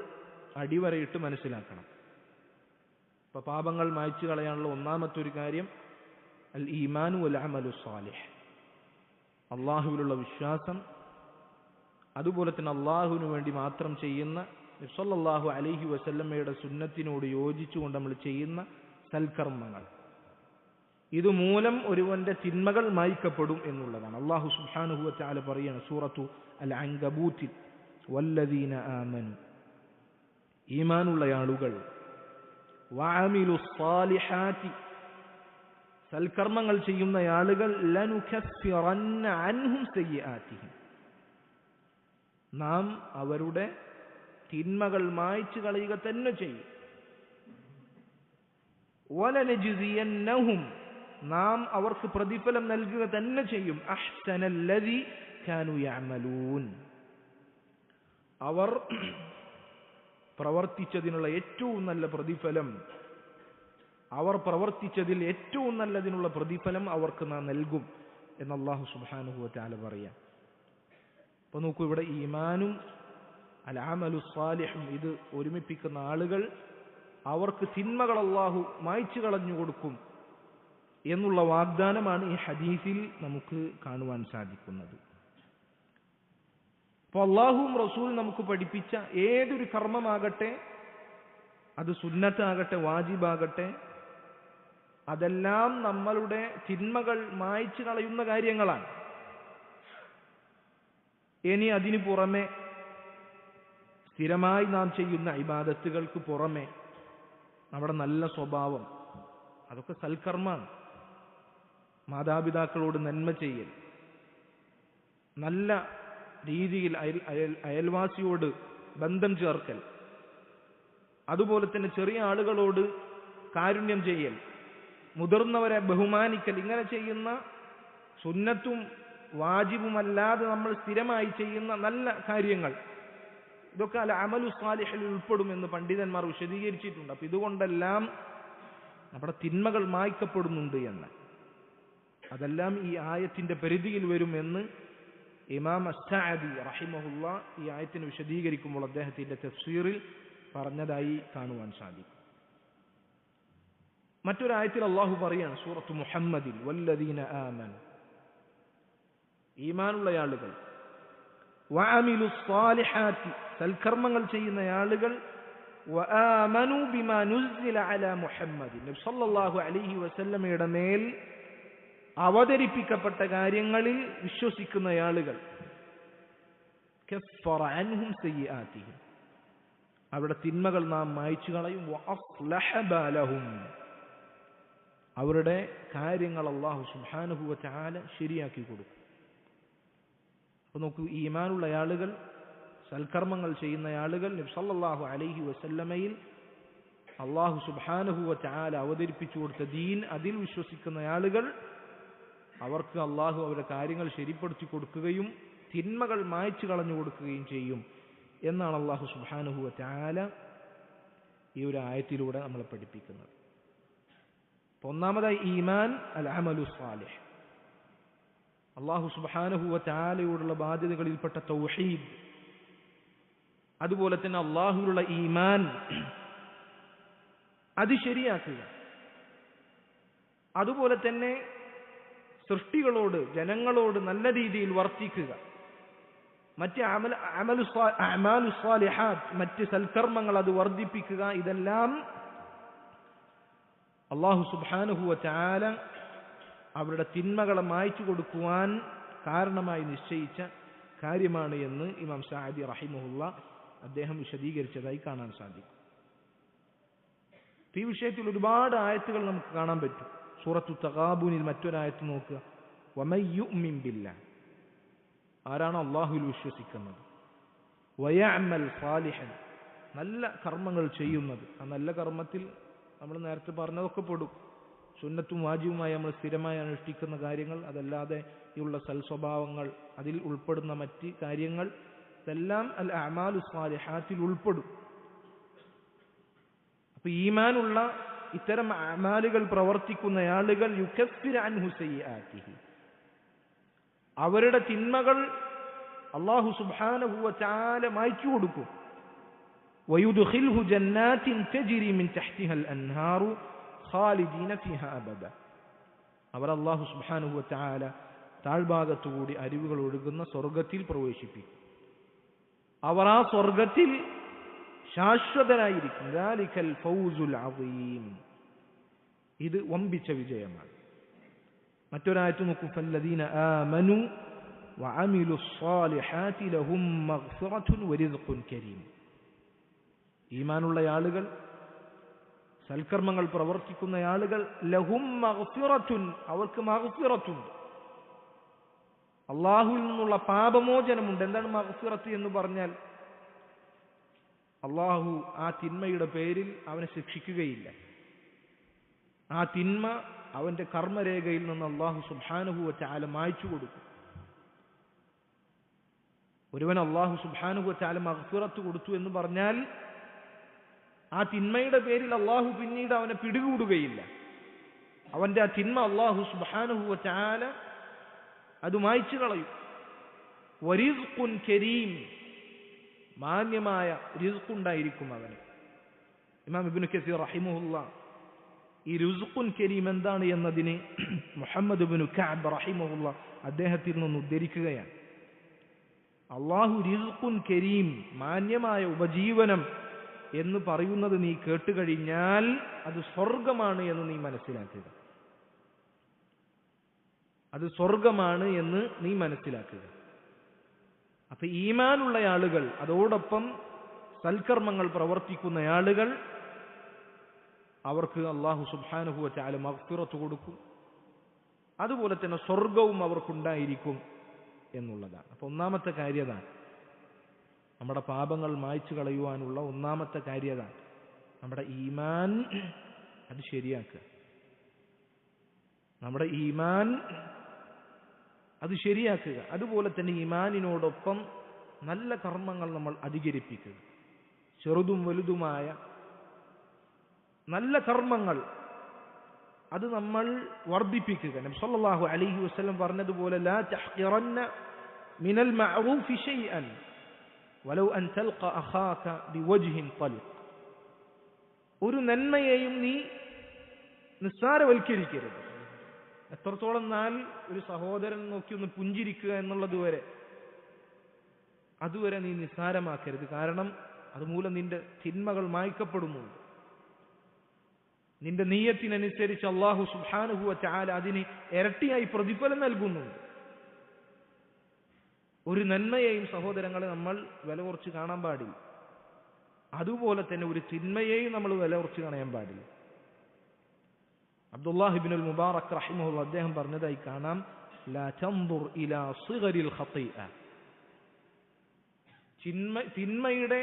അടിവരയിട്ട് മനസ്സിലാക്കണം. അപ്പൊ പാപങ്ങൾ മായ്ച്ചു കളയാനുള്ള ഒന്നാമത്തെ ഒരു കാര്യം അൽ ഈമാനു വൽ അമലു സ്വാലിഹ്, അള്ളാഹുവിലുള്ള വിശ്വാസം, അതുപോലെ തന്നെ അള്ളാഹുവിന് വേണ്ടി മാത്രം ചെയ്യുന്ന, നബി സല്ലല്ലാഹു അലൈഹി വസല്ലമയുടെ സുന്നത്തിനോട് യോജിച്ചുകൊണ്ട് നമ്മൾ ചെയ്യുന്ന സൽക്കർമ്മങ്ങൾ, ഇതുമൂലം ഒരുവന്റെ തിന്മകൾ മായ്ക്കപ്പെടും എന്നുള്ളതാണ്. അല്ലാഹു സുബ്ഹാനഹു വ തആല പറയുന്നു സൂറത്തു അൽ അൻകബൂത്തിൽ, വല്ലദീന ആമനു, ഈമാനുള്ള ആളുകൾ, വഅമിലുസ് സാലിഹാത്തി, സൽക്കർമ്മങ്ങൾ ചെയ്യുന്ന ആളുകൾ ലനുകഫിറന്ന അൻഹും സയ്യിആതിഹിം, നാം അവരുടെ തിന്മകൾ മായ്ച്ചു കളയുക തന്നെ ചെയ്യും. വലനജ്സിയന്നഹും, നാം അവർക്ക് പ്രതിഫലം നൽകുക തന്നെ ചെയ്യും. അഹ്സനല്ലദീ കാനൂ യഅമലൂൻ, അവർ പ്രവർത്തിച്ചതിനുള്ള ഏറ്റവും നല്ല പ്രതിഫലം, അവർ പ്രവർത്തിച്ചതിൽ ഏറ്റവും നല്ലതിനുള്ള പ്രതിഫലം അവർക്ക് നാം നൽകും എന്ന് അല്ലാഹു സുബ്ഹാനഹു വ തആല പറയാം. അപ്പൊ നോക്കൂ, ഇവിടെ ഈമാനും അൽ അമലു സ്വാലിഹും ഇത് ഒരുമിപ്പിക്കുന്ന ആളുകൾ അവർക്ക് തിന്മകൾ അല്ലാഹു മായ്ച്ചു കളഞ്ഞു കൊടുക്കും എന്നുള്ള വാഗ്ദാനമാണ് ഈ ഹദീസിൽ നമുക്ക് കാണുവാൻ സാധിക്കുന്നത്. അപ്പോൾ അല്ലാഹുവും റസൂൽ നമുക്ക് പഠിപ്പിച്ച ഏതൊരു കർമ്മമാകട്ടെ, അത് സുന്നത്താകട്ടെ വാജിബാകട്ടെ, അതെല്ലാം നമ്മളുടെ തിന്മകൾ മായ്ച്ചു കളയുന്ന കാര്യങ്ങളാണ്. ഇനി അതിനു പുറമെ സ്ഥിരമായി നാം ചെയ്യുന്ന ഇബാദത്തുകൾക്ക് പുറമെ നമ്മുടെ നല്ല സ്വഭാവം, അതൊക്കെ സൽക്കർമ്മമാണ്. മാതാപിതാക്കളോട് നന്മ ചെയ്യൽ, നല്ല രീതിയിൽ അയൽവാസിയോട് ബന്ധം ചേർക്കൽ, അതുപോലെ തന്നെ ചെറിയ ആളുകളോട് കാരുണ്യം ചെയ്യൽ, മുതിർന്നവരെ ബഹുമാനിക്കൽ, ഇങ്ങനെ ചെയ്യുന്ന സുന്നത്തും വാജിബുമല്ലാതെ നമ്മൾ സ്ഥിരമായി ചെയ്യുന്ന നല്ല കാര്യങ്ങൾ, ഇതൊക്കെ അൽ അമലു സ്വാലിഹിൽ ഉൾപ്പെടുമെന്ന് പണ്ഡിതന്മാർ വിശദീകരിച്ചിട്ടുണ്ട്. അപ്പൊ ഇതുകൊണ്ടെല്ലാം നമ്മുടെ തിന്മകൾ മായ്ക്കപ്പെടുന്നുണ്ട് എന്ന്, അതെല്ലാം ഈ ആയത്തിന്റെ പരിധിയിൽ വരുമെന്ന് ഇമാം അസ്സഅദി റഹിമഹുല്ലാ ഈ ആയത്തിനെ വിശദീകരിക്കുമ്പോൾ അദ്ദേഹത്തിന്റെ തഫ്സീറിൽ പറഞ്ഞതായി കാണുവാൻ സാധിക്കും. മറ്റൊരായത്തിൽ അല്ലാഹു പറയാണ് സൂറത്തു മുഹമ്മദിൽ, വല്ലദീന ആമനു, ഈമാനുള്ള ആളുകൾ, വഅമിലു സ്വാലിഹാത്തി, സൽക്കർമ്മങ്ങൾ ചെയ്യുന്ന ആളുകൾ, വആമനു ബിമാ നുസ്സില അലാ മുഹമ്മദിൻ, നബി സല്ലല്ലാഹു അലൈഹി വസല്ലമയുടെ മേൽ അവതരിപ്പിക്കപ്പെട്ട കാര്യങ്ങളിൽ വിശ്വസിക്കുന്ന ആളുകൾ, കഫറ അൻഹും സയ്യിആതിഹിം, അവരുടെ തിന്മകൾ നാം മായ്ച്ചു കളയും. വഅസ്ലഹ ബാലഹും, അവരുടെ കാര്യങ്ങൾ അല്ലാഹു സുബ്ഹാനഹു വ തആല ശരിയാക്കി കൊടുക്കും. അപ്പോൾ നോക്കൂ, ഈമാനുള്ള ആളുകൾ, സൽക്കർമ്മങ്ങൾ ചെയ്യുന്ന ആളുകൾ, നബി സല്ലല്ലാഹു അലൈഹി വസല്ലമയിൽ അല്ലാഹു സുബ്ഹാനഹു വ തആല അവതരിപ്പിച്ചു കൊടുത്ത ദീൻ, അതിൽ വിശ്വസിക്കുന്ന ആളുകൾ, അവർക്ക് അല്ലാഹു അവരുടെ കാര്യങ്ങൾ ശരിപ്പെടുത്തി കൊടുക്കുകയും തിന്മകൾ മായ്ച്ചു കളഞ്ഞു കൊടുക്കുകയും ചെയ്യും എന്നാണ് അല്ലാഹു സുബ്ഹാനഹു വ തആല ഈ ഒരു ആയത്തിലൂടെ നമ്മളെ പഠിപ്പിക്കുന്നത്. ഒന്നാമതായി ഈമാൻ, അൽ അമലു സ്വാലിഹ്, അല്ലാഹു സുബ്ഹാനഹു വ തആലയോടുള്ള ബാധ്യതകളിൽപ്പെട്ട തൗഹീദ്, അതുപോലെ തന്നെ അല്ലാഹുവിലുള്ള ഈമാൻ അത് ശരിയാക്കുക, അതുപോലെ തന്നെ സൃഷ്ടികളോട്, ജനങ്ങളോട് നല്ല രീതിയിൽ വർത്തിക്കുക, മറ്റ് അഅമാലു സ്വാലിഹാത്ത്, മറ്റ് സൽക്കർമ്മങ്ങൾ അത് വർദ്ധിപ്പിക്കുക, ഇതെല്ലാം അല്ലാഹു സുബ്ഹാനഹു വ തആല അവരുടെ തിന്മകളെ മായ്ച്ചു കൊടുക്കുവാൻ കാരണമായി നിശ്ചയിച്ച കാര്യമാണ് എന്ന് ഇമാം സഅദി റഹിമഹുല്ലാ അദ്ദേഹം വിശദീകരിച്ചതായി കാണാൻ സാധിക്കും. ഈ വിഷയത്തിൽ ഒരുപാട് ആയത്തുകൾ നമുക്ക് കാണാൻ പറ്റും. സൂറത്തു തഗാബുനിൽ മറ്റൊരായത്ത് നോക്കുക, വമൻ യുഅ്മിൻ ബില്ലാഹ്, ആരാണ് അല്ലാഹുവിൽ വിശ്വസിക്കുന്നത്, വയഅമൽ സാലിഹൻ, നല്ല കർമ്മങ്ങൾ ചെയ്യുന്നത്, ആ നല്ല കർമ്മത്തിൽ നമ്മൾ നേരത്തെ പറഞ്ഞതൊക്കെ പെടും, സുന്നത്തും വാജിബുമായി നമ്മൾ സ്ഥിരമായി അനുഷ്ഠിക്കുന്ന കാര്യങ്ങൾ, അതല്ലാതെ ഉള്ള സൽസ്വഭാവങ്ങൾ, അതിൽ ഉൾപ്പെടുന്ന മറ്റ് കാര്യങ്ങൾ, ഇതെല്ലാം അൽ അഅമാലു സ്വാലിഹാത്തിൽ ഉൾപ്പെടും. അപ്പൊ ഈമാനുള്ള ഇത്തരം അഅമാലുകൾ പ്രവർത്തിക്കുന്ന ആളുകൾ യുകഫിറു അൻഹു സയ്യിആതിഹി, അവരുടെ തിന്മകൾ അല്ലാഹു സുബ്ഹാനഹു വ തആല മായ്ച്ചു കൊടുക്കും. വയുദ്ഖിൽഹു ജന്നാത്തിൻ തജ്രി മിൻ തഹ്തിഹൽ അൻഹാറു ഖാലിദീന ഫീഹാ അബദ, അവർ അല്ലാഹു സുബ്ഹാനഹു വ തആല താഴ്ഭാഗത്തുകൂടി അരുവികൾ ഒഴുകുന്ന സ്വർഗത്തിൽ പ്രവേശിപ്പിക്കും. അവർ ആ സ്വർഗത്തിൽ ശാശ്വതരായിരിക്കും. ദാലികൽ ഫൗസുൽ അസീം, ഇത് വമ്പിച്ച വിജയമാണ്. മറ്റൊരായത്ത് നോക്കൂ, ഫല്ലദീന ആമനു വഅമിലു സ്സാലിഹാത്തി ലഹും മഗ്ഫിറത്തുൻ വറിസ്ഖുൻ കരീം, ഈമാനുള്ള ആളുകൾ സൽക്കർമ്മങ്ങൾ പ്രവർത്തിക്കുന്ന ആളുകൾ ലഹും മഗ്ഫിറത്തുൻ, അവർക്ക് മഗ്ഫിറത്തുണ്ട്, അള്ളാഹുവിൽ നിന്നുള്ള പാപമോചനമുണ്ട്. എന്താണ് മഗ്ഫിറത്ത് എന്ന് പറഞ്ഞാൽ? അള്ളാഹു ആ തിന്മയുടെ പേരിൽ അവനെ ശിക്ഷിക്കുകയില്ല. ആ തിന്മ അവന്റെ കർമ്മരേഖയിൽ നിന്ന് അള്ളാഹു സുബ്ഹാനഹു വ തആല മായ്ച്ചു കൊടുക്കും. ഒരുവൻ അള്ളാഹു സുബ്ഹാനഹു വ തആല മഗ്ഫിറത്ത് കൊടുത്തു എന്ന് പറഞ്ഞാൽ ആ തിന്മയുടെ പേരിൽ അള്ളാഹു പിന്നീട് അവനെ പിടികൂടുകയില്ല. അവന്റെ ആ തിന്മ അള്ളാഹു സുബ്ഹാനഹു വ തആല അത് മായ്ച്ചു കളയും. വരിസ്ഖുൻ കരീം, മാന്യമായ റിസ്ഖുണ്ടായിരിക്കും അവന്. ഇമാം ഇബ്നു കസീർ റഹിമഹുല്ലാഹ് ഈ റിസ്ഖുൻ കരീം എന്താണ് എന്നതിന് മുഹമ്മദ് ഇബ്നു കഅബ് റഹിമഹുല്ലാഹ് അദ്ദേഹത്തിൽ നിന്ന് ഉദ്ധരിക്കുകയാണ്. അള്ളാഹു റിസ്ഖുൻ കരീം, മാന്യമായ ഉപജീവനം എന്ന് പറയുന്നത് നീ കേട്ടുകഴിഞ്ഞാൽ അത് സ്വർഗമാണ് എന്ന് നീ മനസ്സിലാക്കുക. അത് സ്വർഗമാണ് എന്ന് നീ മനസ്സിലാക്കുക. അപ്പൊ ഈമാനുള്ള ആളുകൾ, അതോടൊപ്പം സൽക്കർമ്മങ്ങൾ പ്രവർത്തിക്കുന്ന ആളുകൾ, അവർക്ക് അല്ലാഹു സുബ്ഹാനഹു വ തആല മഗ്ഫിറത്ത് കൊടുക്കും. അതുപോലെ തന്നെ സ്വർഗവും അവർക്കുണ്ടായിരിക്കും എന്നുള്ളതാണ്. അപ്പൊ ഒന്നാമത്തെ കാര്യതാണ് നമ്മുടെ പാപങ്ങൾ മായ്ച്ചു കളയുവാനുള്ള ഒന്നാമത്തെ കാര്യതാണ് നമ്മുടെ ഈമാൻ അത് ശരിയാക്കുക. നമ്മുടെ ഈമാൻ അത് ശരിയാക്കുക. അതുപോലെ തന്നെ ഈമാനിനോടൊപ്പം നല്ല കർമ്മങ്ങൾ നമ്മൾ അധികരിപ്പിക്കുക. ചെറുതും വലുതുമായ നല്ല കർമ്മങ്ങൾ അത് നമ്മൾ വർദ്ധിപ്പിക്കുക. നബി സല്ലല്ലാഹു അലൈഹി വസല്ലം പറഞ്ഞതുപോലെ ലാ തഹ്ഖിറന്ന മിനൽ മഅറൂഫി ശൈഅൻ വലൗ അൻ തൽഖ അഖാക ബിവജ്ഹിൻ തലിഖ്. ഒരു നന്മയെയും നീ നിസ്സാരവൽക്കരിക്കരുത്. എത്രത്തോളം എന്നാൽ ഒരു സഹോദരൻ നോക്കി ഒന്ന് പുഞ്ചിരിക്കുക എന്നുള്ളതുവരെ, അതുവരെ നീ നിസ്സാരമാക്കരുത്. കാരണം അതുമൂലം നിന്റെ തിന്മകൾ മായ്ക്കപ്പെടുന്നുണ്ട്. നിന്റെ നിയ്യത്തിനനുസരിച്ച് അല്ലാഹു സുബ്ഹാനഹു വ തആല അതിന് ഇരട്ടിയായി പ്രതിഫലം നൽകുന്നുണ്ട്. ഒരു നന്മയെയും സഹോദരങ്ങളെ നമ്മൾ വില കുറച്ച് കാണാൻ പാടില്ല. അതുപോലെ തന്നെ ഒരു തിന്മയെയും നമ്മൾ വില കുറച്ച് കാണാൻ പാടില്ല. അബ്ദുല്ലാഹ് ഇബ്നുൽ മുബാറക് റഹിമഹുല്ലാഹ് അദ്ദേഹം പറഞ്ഞതായി കാണാം, ലാ തൻദുർ ഇലാ സിഗരിൽ ഖതീഅ. തിന്മയുടെ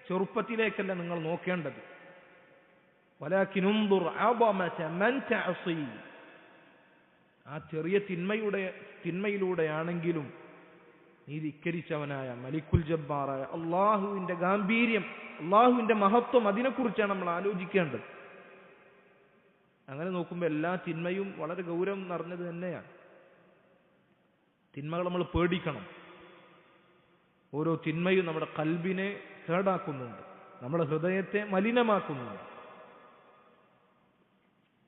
ചെറുപ്പത്തിലേക്കല്ല നിങ്ങൾ നോക്കേണ്ടത്, വലാകിൻ ഉൻദുർ അദമത മൻ തഅസി. ആ ചെറിയ തിന്മയിലൂടെയാണെങ്കിലും നീ ധിക്കരിച്ചവനായ മലിക്കുൽ ജബ്ബാറായ അള്ളാഹുവിന്റെ ഗാംഭീര്യം, അള്ളാഹുവിന്റെ മഹത്വം, അതിനെക്കുറിച്ചാണ് നമ്മൾ ആലോചിക്കേണ്ടത്. അങ്ങനെ നോക്കുമ്പോൾ എല്ലാ തിന്മയും വളരെ ഗൗരവം നിറഞ്ഞത് തന്നെയാണ്. തിന്മകൾ നമ്മൾ പേടിക്കണം. ഓരോ തിന്മയും നമ്മുടെ ഖൽബിനെ കേടാക്കുന്നുണ്ട്, നമ്മുടെ ഹൃദയത്തെ മലിനമാക്കുന്നുണ്ട്.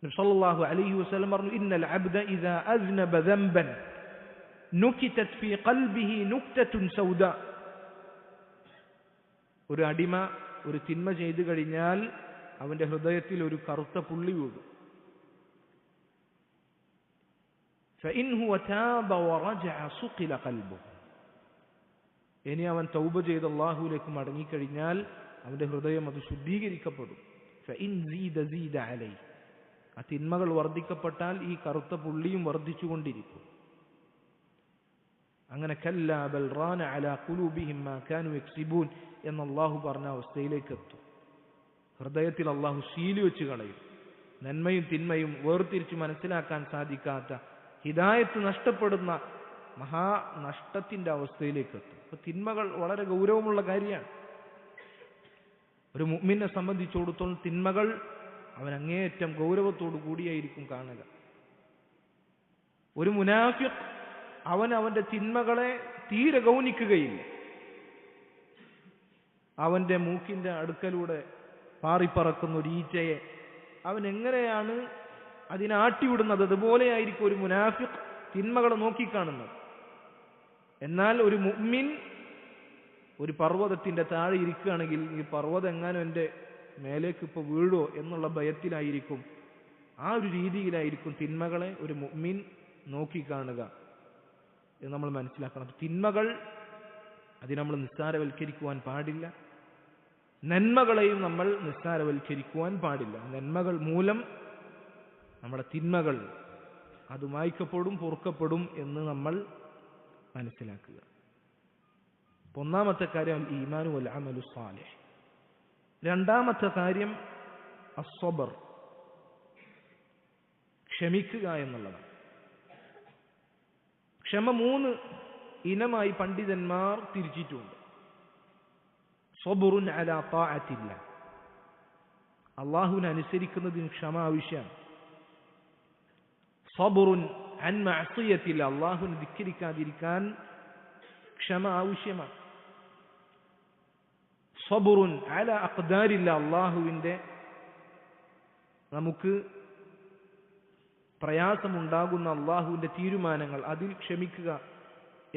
നബി സല്ലല്ലാഹു അലൈഹി വസല്ലം പറഞ്ഞു, ഇന്നൽ അബ്ദ ഇദാ അസ്നബ ദംബൻ നുകിതത് ഫീ ഖൽബിഹി നുക്തത്തുൻ സൗദാ. ഒരു അടിമ ഒരു തിന്മ ചെയ്തു കഴിഞ്ഞാൽ അവന്റെ ഹൃദയത്തിൽ ഒരു കറുത്ത പുള്ളി വീഴും. فإن هو تاب ورجع سقل قلبه. ഇനി അവൻ തൗബ ചെയ്ത് അല്ലാഹുവിലേക്ക് മടങ്ങിക്കഴിഞ്ഞാൽ അവന്റെ ഹൃദയം അത് ശുദ്ധീകരിക്കപ്പെടും. فإن زيد زيد عليه. ആ തിന്മകൾ വർദ്ധിക്കപ്പെട്ടാൽ ഈ കറുത്ത പുള്ളിയും വർദ്ധിച്ചുകൊണ്ടിരിക്കും. അങ്ങനെ കല്ലാ ബൽ റാന അലാ ഖുലൂബിഹിം മാ കാനൂ യക്സിബൂൻ എന്ന് അല്ലാഹു പറഞ്ഞ അവസ്ഥയിലേക്ക് എത്തും. ഹൃദയത്തിൽ അല്ലാഹു ശീലി വെച്ച് കളയും. നന്മയും തിന്മയും വേർതിരിച്ച് മനസ്സിലാക്കാൻ സാധിക്കാത്ത, ഹിദായത്ത് നഷ്ടപ്പെടുന്ന മഹാനഷ്ടത്തിന്റെ അവസ്ഥയിലേക്ക് എത്തും. അപ്പൊ തിന്മകൾ വളരെ ഗൗരവമുള്ള കാര്യമാണ്. ഒരു മുഅ്മിനെ സംബന്ധിച്ചിടത്തോളം തിന്മകൾ അവൻ അങ്ങേയറ്റം ഗൗരവത്തോടു കൂടിയായിരിക്കും കാണുക. ഒരു മുനാഫിഖ് അവന്റെ തിന്മകളെ തീരെ ഗൗനിക്കുകയില്ല. അവന്റെ മൂക്കിന്റെ അടുക്കലൂടെ പാറിപ്പറക്കുന്ന ഒരു ഈച്ചയെ അവൻ എങ്ങനെയാണ് അതിനാട്ടിവിടുന്നത്, അതുപോലെയായിരിക്കും ഒരു മുനാഫിഖ് തിന്മകളെ നോക്കിക്കാണുന്നത്. എന്നാൽ ഒരു മുഅ്മിൻ ഒരു പർവ്വതത്തിന്റെ താഴെ ഇരിക്കുകയാണെങ്കിൽ ഈ പർവ്വതം എങ്ങാനും എൻ്റെ മേലേക്ക് ഇപ്പോൾ വീഴോ എന്നുള്ള ഭയത്തിലായിരിക്കും, ആ ഒരു രീതിയിലായിരിക്കും തിന്മകളെ ഒരു മുഅ്മിൻ നോക്കിക്കാണുക എന്ന് നമ്മൾ മനസ്സിലാക്കണം. തിന്മകൾ അത് നമ്മൾ നിസ്സാരവൽക്കരിക്കുവാൻ പാടില്ല. നന്മകളെയും നമ്മൾ നിസ്സാരവൽക്കരിക്കുവാൻ പാടില്ല. നന്മകൾ മൂലം നമ്മുടെ തിന്മകൾ അത് മായ്ക്കപ്പെടും, പൊറുക്കപ്പെടും എന്ന് നമ്മൾ മനസ്സിലാക്കുക. ഒന്നാമത്തെ കാര്യം ഈമാനു വൽ അമലു സാലിഹ്. രണ്ടാമത്തെ കാര്യം അസ്സബർ, ക്ഷമിക്കുക എന്നുള്ളതാണ്. ക്ഷമ 3 ഇനമായി പണ്ഡിതന്മാർ തിരിച്ചിട്ടുണ്ട്. സബറുൻ അലാ താഅത്തില്ല, അള്ളാഹുവിനെ അനുസരിക്കുന്നതിന് ക്ഷമ ആവശ്യമാണ്. സബറുൻ അൻ മഅസിയത്തില്ല, അള്ളാഹുവിനെ ധിക്കരിക്കാതിരിക്കാൻ ക്ഷമ ആവശ്യമാണ്. സബറുൻ അലാ അഖ്ദാരില്ല, അള്ളാഹുവിന്റെ നമുക്ക് പ്രയാസമുണ്ടാകുന്ന അള്ളാഹുവിന്റെ തീരുമാനങ്ങൾ, അതിൽ ക്ഷമിക്കുക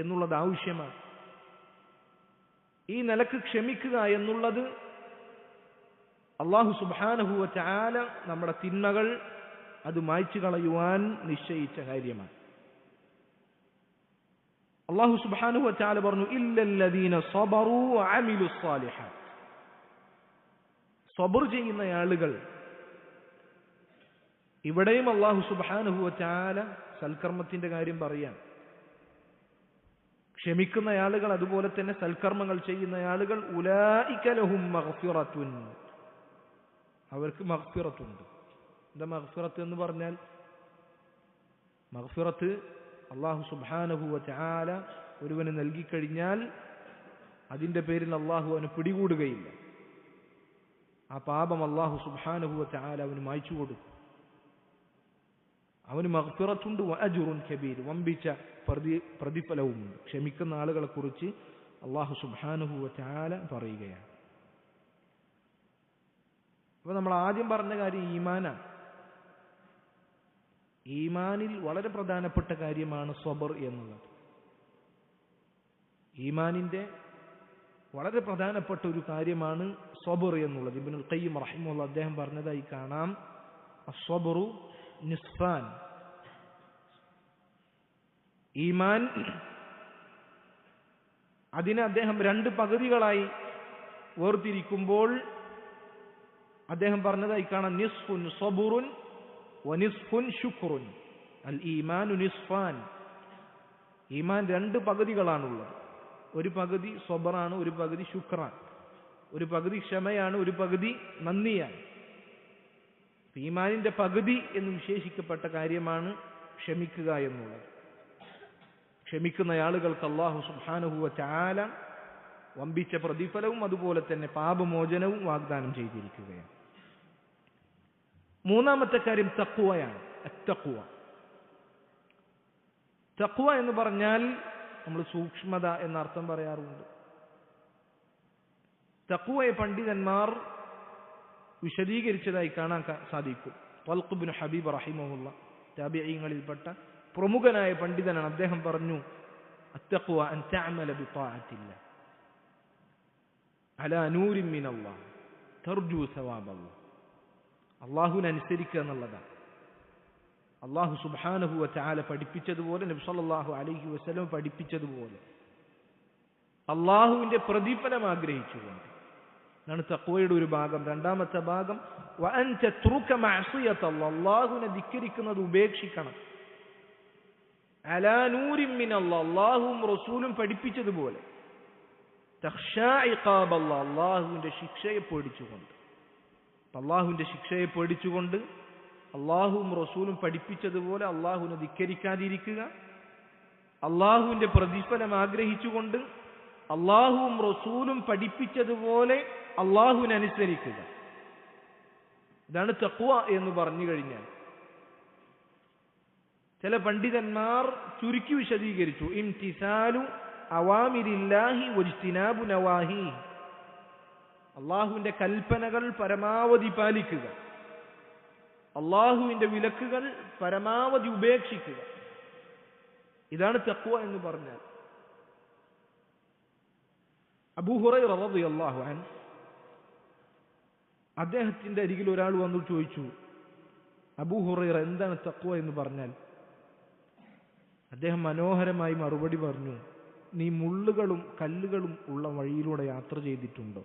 എന്നുള്ളത് ആവശ്യമാണ്. ഈ നിലക്ക് ക്ഷമിക്കുക എന്നുള്ളത് അള്ളാഹു സുബ്ഹാനഹു വ തആല നമ്മുടെ തിന്മകൾ അത് മായ്ച്ചു കളയുവാൻ നിശ്ചയിച്ച കാര്യമാണ്. അള്ളാഹു സുബ്ഹാനഹു വ തആല പറഞ്ഞു, ഇല്ലല്ലദീന സബറൂ വഅമിലുസ് സാലിഹാത്ത്. സബർ ചെയ്യുന്ന ആളുകൾ, ഇവിടെയും അള്ളാഹു സുബ്ഹാനഹു വ തആല സൽക്കർമ്മത്തിന്റെ കാര്യം പറയാൻ. ക്ഷമിക്കുന്ന ആളുകൾ, അതുപോലെ തന്നെ സൽക്കർമ്മങ്ങൾ ചെയ്യുന്ന ആളുകൾ, ഉലൈക ലഹും മഗ്ഫിറത്തുൻ, അവർക്ക് മഗ്ഫിറത്തുണ്ട്. എന്താ മഗ്ഫിറത്ത് എന്ന് പറഞ്ഞാൽ? മഗ്ഫിറത്ത് അള്ളാഹു സുബ്ഹാനഹു വ തആല ഒരുവന് നൽകിക്കഴിഞ്ഞാൽ അതിന്റെ പേരിൽ അള്ളാഹു അവന് പിടികൂടുകയില്ല. ആ പാപം അള്ളാഹു സുബ്ഹാനഹു വ തആല അവന് മായ്ച്ചു കൊടുക്കും. അവന് മഗ്ഫിറത്തുണ്ട്, വഅജ്റുൻ കബീർ, വമ്പിച്ച പ്രതിഫലവുമുണ്ട്. ക്ഷമിക്കുന്ന ആളുകളെ കുറിച്ച് അള്ളാഹു സുബ്ഹാനഹു വ തആല പറയുകയാണ്. അപ്പൊ നമ്മൾ ആദ്യം പറഞ്ഞ കാര്യം ഈമാനാണ്. ഈമാനിൽ വളരെ പ്രധാനപ്പെട്ട കാര്യമാണ് സബർ എന്നുള്ളത്. ഈമാനിന്റെ വളരെ പ്രധാനപ്പെട്ട ഒരു കാര്യമാണ് സബർ എന്നുള്ളത്. ഇബ്നുൽ ഖയ്യിം റഹിമഹുല്ലാഹ് അദ്ദേഹം പറഞ്ഞതായി കാണാം, അസ്സബ്റു നിസ്ഫാൻ. ഈമാൻ അതിനെ അദ്ദേഹം 2 പകുതികളായി വേർതിരിക്കുമ്പോൾ അദ്ദേഹം പറഞ്ഞതായി കാണാം, നിസ്ഫുൻ സബുറുൻ വനിസ്ഫുൻ ശുക്റുൻ. അൽ ഈമാനു നിസ്ഫാൻ. ഈമാൻ 2 പകുതികളാണുള്ളത്. ഒരു പകുതി സബറാണ്, ഒരു പകുതി ശുക്റാൻ. ഒരു പകുതി ക്ഷമയാണ്, ഒരു പകുതി നന്ദിയാണ്. ഈമാനിന്റെ പകുതി എന്ന് വിശേഷിക്കപ്പെട്ട കാര്യമാണ് ക്ഷമിക്കുക എന്നുള്ളത്. ക്ഷമിക്കുന്ന ആളുകൾക്ക് അല്ലാഹു സുബ്ഹാനഹു വ തആല വമ്പിച്ച പ്രതിഫലവും അതുപോലെ തന്നെ പാപമോചനവും വാഗ്ദാനം ചെയ്തിരിക്കുകയാണ്. മൂന്നാമത്തെ കാര്യം തഖ്വയാണ്. അത്തഖ്വ. തഖ്വ എന്ന് പറഞ്ഞാൽ നമ്മൾ സൂക്ഷ്മത എന്നർത്ഥം പറയാറുണ്ട്. തഖ്വയെ പണ്ഡിതന്മാർ വിശദീകരിച്ചതായി കാണാൻ സാധിക്കും. ത്വൽഖ് ഇബ്നു ഹബീബ് റഹിമഹുല്ലാഹ് താബിഈങ്ങളിൽപ്പെട്ട പ്രമുഖനായ പണ്ഡിതനാണ്. അദ്ദേഹം പറഞ്ഞു, അത്തഖ്വ അൻ തഅമല ബിതാഅത്തില്ലാഹ് അലാ നൂരിൻ മിനല്ലാഹ് തർജു സവാബല്ലാഹ്. അല്ലാഹുവിനെ അനുസരിക്കുക എന്നുള്ളതാണ്. അല്ലാഹു സുബ്ഹാനഹു വ തആല പഠിപ്പിച്ചതുപോലെ, നബി സല്ലല്ലാഹു അലൈഹി വസല്ലം പഠിപ്പിച്ചതുപോലെ അല്ലാഹുവിന്റെ പ്രതിഫലം ആഗ്രഹിച്ചുകൊണ്ട് ആണ് തഖ്വയുടെ ഒരു ഭാഗം. രണ്ടാമത്തെ ഭാഗം വഅൻ തത്രുക മഅസിയത്തല്ലാഹ്, അല്ലാഹുവിനെ ധിക്കരിക്കുന്നത് ഉപേക്ഷിക്കണം. അലാ നൂരിൻ മിനല്ലാഹ്, അല്ലാഹുവും റസൂലും പഠിപ്പിച്ചതുപോലെ. തഖ്ശാ ഇഖാബല്ലാഹ്, അല്ലാഹുവിന്റെ ശിക്ഷയെ പേടിച്ചുകൊണ്ട്. അല്ലാഹുവിന്റെ ശിക്ഷയെ പേടിച്ചുകൊണ്ട് അല്ലാഹുവും റസൂലും പഠിപ്പിച്ചതുപോലെ അല്ലാഹുവിനെ ധിക്കരിക്കാതിരിക്കുക. അല്ലാഹുവിന്റെ പ്രതിഫലം ആഗ്രഹിച്ചുകൊണ്ട് അല്ലാഹുവും റസൂലും പഠിപ്പിച്ചതുപോലെ അല്ലാഹുവിനെ അനുസരിക്കുക. ഇതാണ് തഖ്വ എന്ന് പറഞ്ഞു കഴിഞ്ഞാൽ. ചില പണ്ഡിതന്മാർ ചുരുക്കി വിശദീകരിച്ചു, ഇംതിസാലു അവാമിരില്ലാഹി വജ്തിനാബു നവാഹി. അല്ലാഹുവിന്റെ കൽപ്പനകൾ പരമാവധി പാലിക്കുക, അല്ലാഹുവിന്റെ വിലക്കുകൾ പരമാവധി ഉപേക്ഷിക്കുക. ഇതാണ് തഖ്വ എന്ന് പറഞ്ഞാൽ. അബൂ ഹുറൈറ റളിയല്ലാഹു അൻഹു, അദ്ദേഹത്തിന്റെ അരികിൽ ഒരാൾ വന്നു ചോദിച്ചു, അബൂ ഹുറൈറ എന്താണ് തഖ്വ എന്ന് പറഞ്ഞാൽ? അദ്ദേഹം മനോഹരമായി മറുപടി പറഞ്ഞു, നീ മുള്ളുകളും കല്ലുകളും ഉള്ള വഴിയിലൂടെ യാത്ര ചെയ്തിട്ടുണ്ടോ?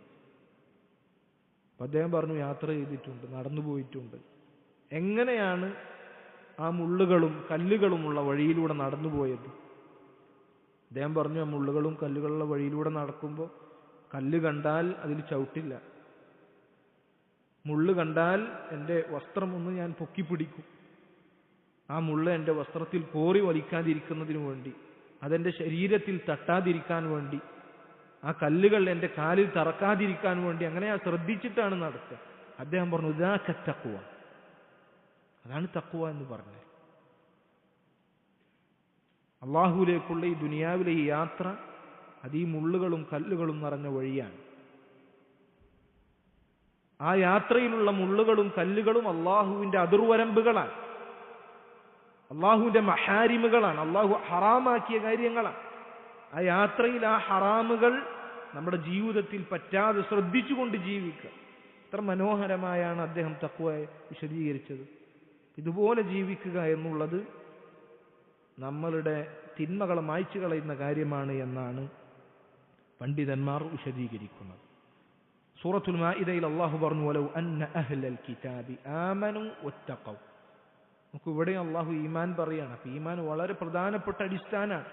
അദ്ദേഹം പറഞ്ഞു യാത്ര ചെയ്തിട്ടുണ്ട്, നടന്നു പോയിട്ടുണ്ട്. എങ്ങനെയാണ് ആ മുള്ളുകളും കല്ലുകളുമുള്ള വഴിയിലൂടെ നടന്നു പോയത്? അദ്ദേഹം പറഞ്ഞു, ആ മുള്ളുകളും കല്ലുകളുള്ള വഴിയിലൂടെ നടക്കുമ്പോൾ കല്ല് കണ്ടാൽ അതിൽ ചവിട്ടില്ല, മുള്ള് കണ്ടാൽ എൻ്റെ വസ്ത്രം ഒന്ന് ഞാൻ പൊക്കിപ്പിടിക്കും. ആ മുള്ള എൻ്റെ വസ്ത്രത്തിൽ കോറി വലിക്കാതിരിക്കുന്നതിനു വേണ്ടി, അതെൻ്റെ ശരീരത്തിൽ തട്ടാതിരിക്കാൻ വേണ്ടി, ആ കല്ലുകൾ എൻ്റെ കാലിൽ തറക്കാതിരിക്കാൻ വേണ്ടി അങ്ങനെ ശ്രദ്ധിച്ചിട്ടാണ് നടത്തുക. അദ്ദേഹം പറഞ്ഞു ഇദാക തഖ്വ, അതാണ് തഖ്വ എന്ന് പറഞ്ഞത്. അള്ളാഹുവിലേക്കുള്ള ഈ ദുനിയാവിലെ ഈ യാത്ര അത് ഈ മുള്ളുകളും കല്ലുകളും നിറഞ്ഞ വഴിയാണ്. ആ യാത്രയിലുള്ള മുള്ളുകളും കല്ലുകളും അള്ളാഹുവിന്റെ അതിർവരമ്പുകളാണ്, അള്ളാഹുവിന്റെ മഹാരിമുകളാണ്, അള്ളാഹു ഹറാമാക്കിയ കാര്യങ്ങളാണ്. ആ യാത്രയിൽ ആ ഹറാമുകൾ നമ്മുടെ ജീവിതത്തിൽ പറ്റാതെ ശ്രദ്ധിച്ചുകൊണ്ട് ജീവിക്കുക. എത്ര മനോഹരമായാണ് അദ്ദേഹം തഖ്വയെ വിശദീകരിച്ചത്. ഇതുപോലെ ജീവിക്കുക എന്നുള്ളത് നമ്മളുടെ തിന്മകളെ മായ്ച്ചു കളയുന്ന കാര്യമാണ് എന്നാണ് പണ്ഡിതന്മാർ വിശദീകരിക്കുന്നത്. സൂറത്തുൽ മാഇദയിൽ അല്ലാഹു പറഞ്ഞു വലൗ അന്ന അഹ്ലൽ കിതാബി ആമനു വത്തഖൗ. നമുക്ക് ഇവിടെ അല്ലാഹു ഈമാൻ പറയാണ്. അപ്പോൾ ഈമാൻ വളരെ പ്രധാനപ്പെട്ട അടിസ്ഥാനമാണ്.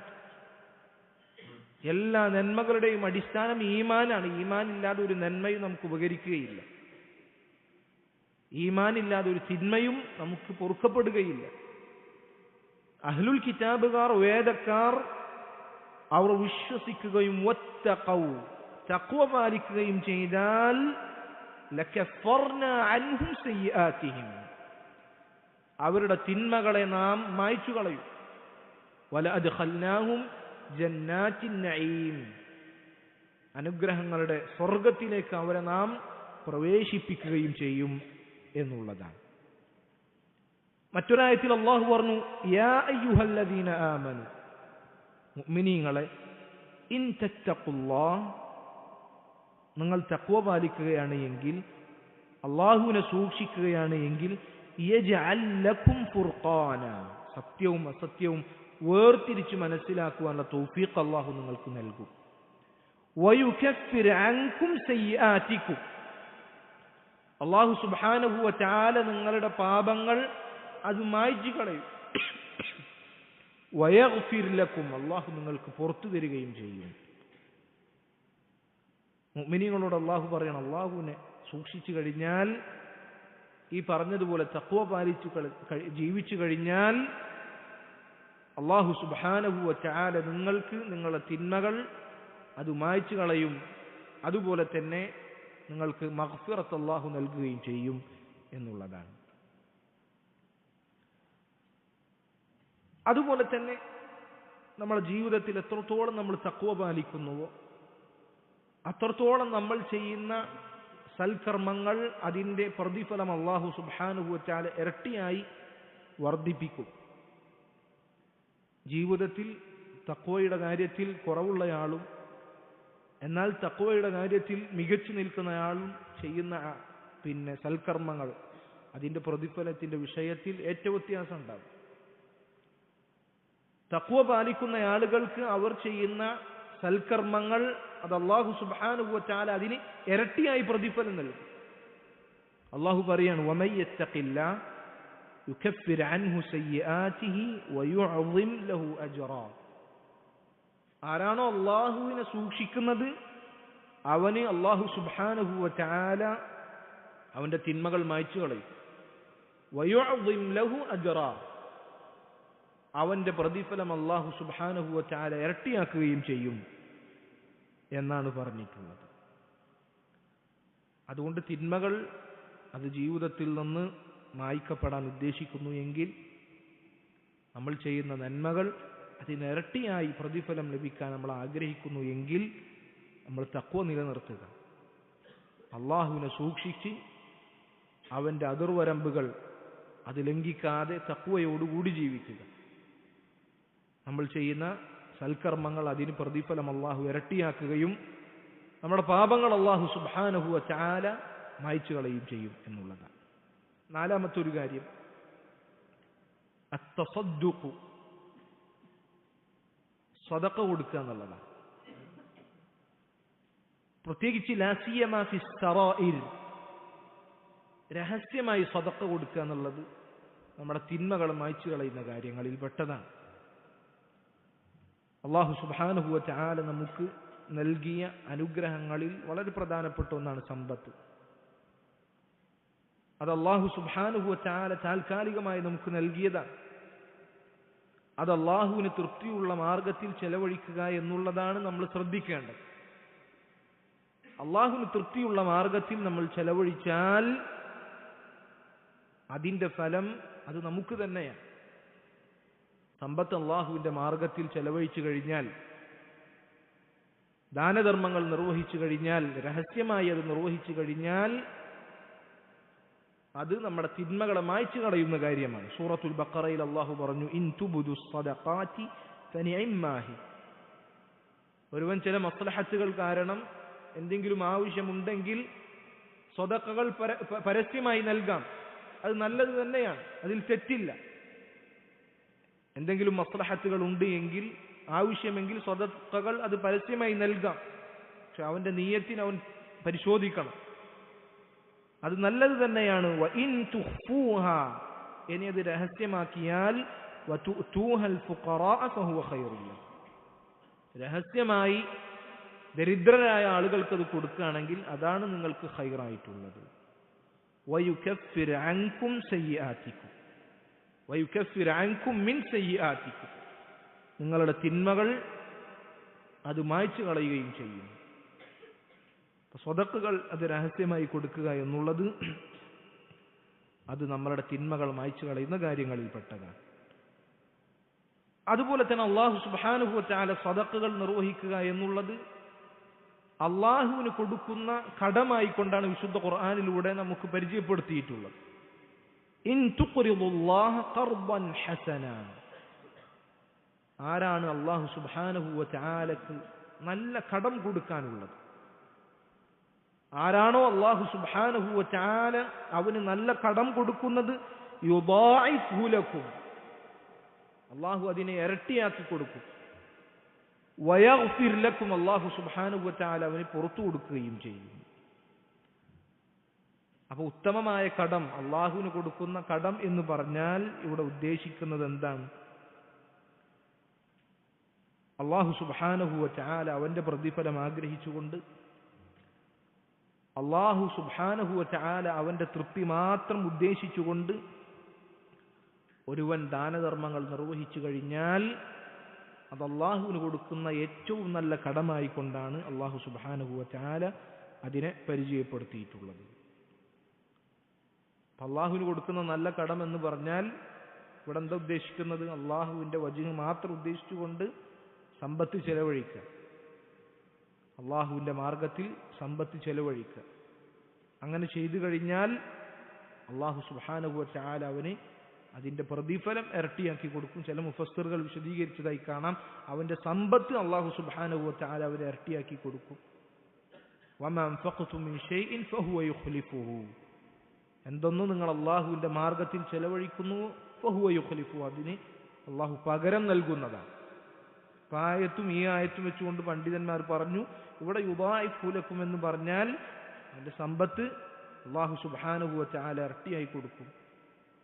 എല്ലാ നന്മകളുടെയും അടിസ്ഥാനം ഈമാനാണ്. ഈമാൻ ഇല്ലാതെ ഒരു നന്മയും നമുക്ക് ഉപകരിക്കുകയില്ല. ഈമാൻ ഇല്ലാതെ ഒരു തിന്മയും നമുക്ക് പൊറുക്കപ്പെടുകയില്ല. അഹ്ലുൽ കിതാബുകാർ, വേദക്കാർ, അവർ വിശ്വസിക്കുകയും വത്തഖൗ, തഖ്വ പാലിക്കുകയും ചെയ്താൽ ലകഫർനാ അൻഹും സയ്യിആതിഹിം, അവരുടെ തിന്മകളെ നാം മായ്ച്ചു കളയും. വലഅദ്ഖൽനാഹും ജന്നാത്തിൻ നഈം, അനുഗ്രഹങ്ങളുടെ സ്വർഗത്തിലേക്ക് അവരെ നാം പ്രവേശിപ്പിക്കുകയും ചെയ്യും എന്നുള്ളതാണ്. മറ്റൊരായത്തിൽ അല്ലാഹു പറഞ്ഞു യാ അയ്യുഹല്ലദീന ആമനു, മുഅ്മിനീങ്ങളെ, ഇൻ തത്തഖുല്ലാഹ്, നിങ്ങൾ തഖ്വ പാലിക്കുകയാണ് എങ്കിൽ, അള്ളാഹുവിനെ സൂക്ഷിക്കുകയാണ് എങ്കിൽ, യജ്അൽ ലക്കും ഫുർഖാന, സത്യവും അസത്യവും വേർതിരിച്ച് മനസ്സിലാക്കുവാനുള്ള തൗഫീഖ് അള്ളാഹു നിങ്ങൾക്ക് നൽകും. വയുകഫിർ അൻകും സയ്യിആതികും, അള്ളാഹു സുബ്ഹാനഹു വ തആല നിങ്ങളുടെ പാപങ്ങൾ അത് മായ്ച്ചു കളയും. വയഗ്ഫിർ ലക്കും, അള്ളാഹു നിങ്ങൾക്ക് പുറത്തു തരികയും ചെയ്യും. മുഅ്മിനീങ്ങളോട് അള്ളാഹു പറയണം, അള്ളാഹുവിനെ സൂക്ഷിച്ചു കഴിഞ്ഞാൽ, ഈ പറഞ്ഞതുപോലെ തഖ്വ പാലിച്ചു ജീവിച്ചു കഴിഞ്ഞാൽ അള്ളാഹു സുബ്ഹാനഹു വ തആല നിങ്ങൾക്ക് നിങ്ങളുടെ തിന്മകൾ അത് മായ്ച്ചു കളയും. അതുപോലെ തന്നെ നിങ്ങൾക്ക് മഗ്ഫിറത്ത് അള്ളാഹു നൽകുകയും ചെയ്യും എന്നുള്ളതാണ്. അതുപോലെ തന്നെ നമ്മുടെ ജീവിതത്തിൽ എത്രത്തോളം നമ്മൾ തഖ്വ പാലിക്കുന്നുവോ അത്രത്തോളം നമ്മൾ ചെയ്യുന്ന സൽക്കർമ്മങ്ങൾ അതിൻ്റെ പ്രതിഫലം അള്ളാഹു സുബ്ഹാനഹു വ തആല ഇരട്ടിയായി വർദ്ധിപ്പിക്കും. ജീവിതത്തിൽ തഖ്വയുടെ കാര്യത്തിൽ കുറവുള്ളയാളും എന്നാൽ തഖ്വയുടെ കാര്യത്തിൽ മികച്ചു നിൽക്കുന്നയാളും ചെയ്യുന്ന സൽക്കർമ്മങ്ങൾ അതിൻ്റെ പ്രതിഫലത്തിൻ്റെ വിഷയത്തിൽ ഏറ്റവും വ്യത്യാസം ഉണ്ടാകും. തഖ്വ പാലിക്കുന്ന ആളുകൾക്ക് അവർ ചെയ്യുന്ന സൽക്കർമ്മങ്ങൾ അത് അല്ലാഹു സുബ്ഹാനഹു വ തആല അതിന് ഇരട്ടിയായി പ്രതിഫലം നൽകും. അല്ലാഹു പറയാണ് വമൻ യത്തഖില്ലാഹ് യുകഫിർ അൻഹു സയ്യിആതിഹി വയുഅ്ളിം ലഹു അജ്റാ. ആരാണോ അല്ലാഹുവിനെ സൂക്ഷിക്കുന്നത് അവന് അല്ലാഹു സുബ്ഹാനഹു വ തആല അവന്റെ തിന്മകൾ മായ്ച്ചു കളയും. വയുഅ്ളിം ലഹു അജ്റാ, അവന്റെ പ്രതിഫലം അല്ലാഹു സുബ്ഹാനഹു വ തആല ഇരട്ടിയാക്കുകയും ചെയ്യും എന്നാണ് പറഞ്ഞിട്ടുള്ളത്. അതുകൊണ്ട് തിന്മകൾ അത് ജീവിതത്തിൽ നിന്ന് മായ്ക്കപ്പെടാൻ ഉദ്ദേശിക്കുന്നു എങ്കിൽ നമ്മൾ ചെയ്യുന്ന നന്മകൾ അതിനിരട്ടിയായി പ്രതിഫലം ലഭിക്കാൻ നമ്മൾ ആഗ്രഹിക്കുന്നു എങ്കിൽ നമ്മൾ തഖ്വ നിലനിർത്തുക, അള്ളാഹുവിനെ സൂക്ഷിച്ച് അവന്റെ അതിർവരമ്പുകൾ അത് ലംഘിക്കാതെ തഖ്വയോടുകൂടി ജീവിക്കുക. നമ്മൾ ചെയ്യുന്ന സൽക്കർമ്മങ്ങൾ അതിന് പ്രതിഫലം അള്ളാഹു ഇരട്ടിയാക്കുകയും നമ്മുടെ പാപങ്ങൾ അള്ളാഹു സുബ്ഹാനഹു വ തആല മായ്ച്ചു കളയുകയും ചെയ്യും എന്നുള്ളതാണ്. നാലാമത്തെ ഒരു കാര്യം അത്തസദ്ദുഖ്, സദഖ കൊടുക്കുക എന്നുള്ളതാണ്. പ്രത്യേകിച്ച് ലാ സിയമാ ഫി സറായിർ, രഹസ്യമായി സദഖ കൊടുക്കുക എന്നുള്ളത് നമ്മുടെ തിന്മകളെ മായ്ച്ചു കളയുന്ന കാര്യങ്ങളിൽ പെട്ടതാണ്. അല്ലാഹു സുബ്ഹാനഹു വ തആല നമുക്ക് നൽകിയ അനുഗ്രഹങ്ങളിൽ വളരെ പ്രധാനപ്പെട്ട ഒന്നാണ് സമ്പത്ത്. അത് അല്ലാഹു സുബ്ഹാനഹു വ തആല താൽക്കാലികമായി നമുക്ക് നൽകിയതാണ്. അത് അല്ലാഹുവിന് തൃപ്തിയുള്ള മാർഗത്തിൽ ചെലവഴിക്കുക എന്നുള്ളതാണ് നമ്മൾ ശ്രദ്ധിക്കേണ്ടത്. അല്ലാഹുവിന് തൃപ്തിയുള്ള മാർഗത്തിൽ നമ്മൾ ചെലവഴിച്ചാൽ അതിന്റെ ഫലം അത് നമുക്ക് തന്നെയാണ്. സമ്പത്ത് അല്ലാഹുവിന്റെ മാർഗത്തിൽ ചെലവഴിച്ചു കഴിഞ്ഞാൽ, ദാനധർമ്മങ്ങൾ നിർവഹിച്ചു കഴിഞ്ഞാൽ, രഹസ്യമായി അത് നിർവഹിച്ചു കഴിഞ്ഞാൽ അത് നമ്മുടെ തിന്മകളെ മായ്ച്ചു കളയുന്ന കാര്യമാണ്. സൂറത്തുൽ ബഖറയിൽ അല്ലാഹു പറഞ്ഞു, ഇൻ തുബ്ദു സ്വദഖാതി ഫനിഇമ്മാഹി. ഒരുവൻ ചില മസ്ലഹത്തുകൾ കാരണം എന്തെങ്കിലും ആവശ്യമുണ്ടെങ്കിൽ സ്വദഖകൾ പരസ്യമായി നൽകാം. അത് നല്ലത് തന്നെയാണ്, അതിൽ തെറ്റില്ല. എന്തെങ്കിലും മസ്ലഹത്തുകൾ ഉണ്ട് എങ്കിൽ, ആവശ്യമെങ്കിൽ സ്വദഖകൾ അത് പരസ്യമായി നൽകാം. പക്ഷെ അവന്റെ നിയ്യത്തിന് അവൻ പരിശോധിക്കണം. അത് നല്ലത് തന്നെയാണ്. വഇൻ തുഖ്ഫൂഹാ, ഇനി അത് രഹസ്യമാക്കിയാൽ വതുഅതൂഹൽ ഫുഖറാഅ ഫഹുവ ഖൈറുൻ. രഹസ്യമായി ദരിദ്രരായ ആളുകൾക്ക് അത് കൊടുക്കുകയാണെങ്കിൽ അതാണ് നിങ്ങൾക്ക് ഖൈറായിട്ടുള്ളത്. വയുകഫിർ അൻകും സയ്യിആതികും വയുകഫിർ അൻകും മിൻ സയ്യിആതികും. നിങ്ങളുടെ തിന്മകൾ അത് മായ്ച്ചു കളയുകയും ചെയ്യും. സ്വദഖകൾ അത് രഹസ്യമായി കൊടുക്കുക എന്നുള്ളത് അത് നമ്മളുടെ തിന്മകൾ മായ്ച്ചു കളയുന്ന കാര്യങ്ങളിൽപ്പെട്ടതാണ്. അതുപോലെ തന്നെ അല്ലാഹു സുബ്ഹാനഹു വ തആല സ്വദഖകൾ നിർവഹിക്കുക എന്നുള്ളത് അള്ളാഹുവിന് കൊടുക്കുന്ന കടമായിക്കൊണ്ടാണ് വിശുദ്ധ ഖുർആനിലൂടെ നമുക്ക് പരിചയപ്പെടുത്തിയിട്ടുള്ളത്. ഇൻ തുഖ്രിദുല്ലാഹ ഖർദൻ ഹസന. ആരാണ് അല്ലാഹു സുബ്ഹാനഹു വ തആലക്ക് നല്ല കടം കൊടുക്കാനുള്ളത്? ആരാണോ അല്ലാഹു സുബ്ഹാനഹു വ തആല അവന് നല്ല കടം കൊടുക്കുന്നത്, യുദാഇഫു ലക്കും, അല്ലാഹു അതിനെ ഇരട്ടിയാക്കി കൊടുക്കും. വയഗ്ഫിർ ലക്കും, അല്ലാഹു സുബ്ഹാനഹു വ തആല അവന് പുറത്തു കൊടുക്കുകയും ചെയ്യും. അപ്പോൾ ഉത്തമമായ കടം, അല്ലാഹുവിന് കൊടുക്കുന്ന കടം എന്ന് പറഞ്ഞാൽ ഇവിടെ ഉദ്ദേശിക്കുന്നത് എന്താണ്? അല്ലാഹു സുബ്ഹാനഹു വ തആല അവന്റെ പ്രതിഫലം ആഗ്രഹിച്ചുകൊണ്ട്, അല്ലാഹു സുബ്ഹാനഹു വ തആല അവന്റെ തൃപ്തി മാത്രം ഉദ്ദേശിച്ചുകൊണ്ട് ഒരുവൻ ദാനധർമ്മങ്ങൾ നിർവഹിച്ചു കഴിഞ്ഞാൽ അത് അല്ലാഹുവിന് കൊടുക്കുന്ന ഏറ്റവും നല്ല കടമായിക്കൊണ്ടാണ് അല്ലാഹു സുബ്ഹാനഹു വ തആല അതിനെ പരിചയപ്പെടുത്തിയിട്ടുള്ളത്. അല്ലാഹുവിന് കൊടുക്കുന്ന നല്ല കടം എന്ന് പറഞ്ഞാൽ ഇവിടെ എന്താ ഉദ്ദേശിക്കുന്നത്? അല്ലാഹുവിന്റെ വജ്ഹ് മാത്രം ഉദ്ദേശിച്ചുകൊണ്ട് സമ്പത്ത് ചെലവഴിക്കുക, അല്ലാഹുവിന്റെ മാർഗത്തിൽ സമ്പത്ത് ചെലവഴിക്കുക. അങ്ങനെ ചെയ്തു കഴിഞ്ഞാൽ അല്ലാഹു സുബ്ഹാനഹു വ തആല അവന് അതിന്റെ പ്രതിഫലം ഇരട്ടിയാക്കി കൊടുക്കും. ചില മുഫസ്സിറുകൾ വിശദീകരിച്ചതായി കാണാം, അവന്റെ സമ്പത്ത് അല്ലാഹു സുബ്ഹാനഹു വ തആല അവന് ഇരട്ടിയാക്കി കൊടുക്കും. വമാ അൻഫഖ്തും മിൻ ഷൈഇൻ ഫഹുവ യുഖ്ലിഫുഹു. എന്തൊന്നും നിങ്ങൾ അല്ലാഹുവിന്റെ മാർഗത്തിൽ ചെലവഴിക്കുന്നു, ഫഹുവ യുഖ്ലിഫു, അതിന് അല്ലാഹു പകരം നൽകുന്നതാണ്. ആയത്തും ഈ ആയത്തും വെച്ചുകൊണ്ട് പണ്ഡിതന്മാർ പറഞ്ഞു, ഇവിടെ യുദാഇഫു ലക്കും എന്ന് പറഞ്ഞാൽ അവന്റെ സമ്പത്ത് അല്ലാഹു സുബ്ഹാനഹു വ തആല ഇരട്ടിയായി കൊടുക്കും,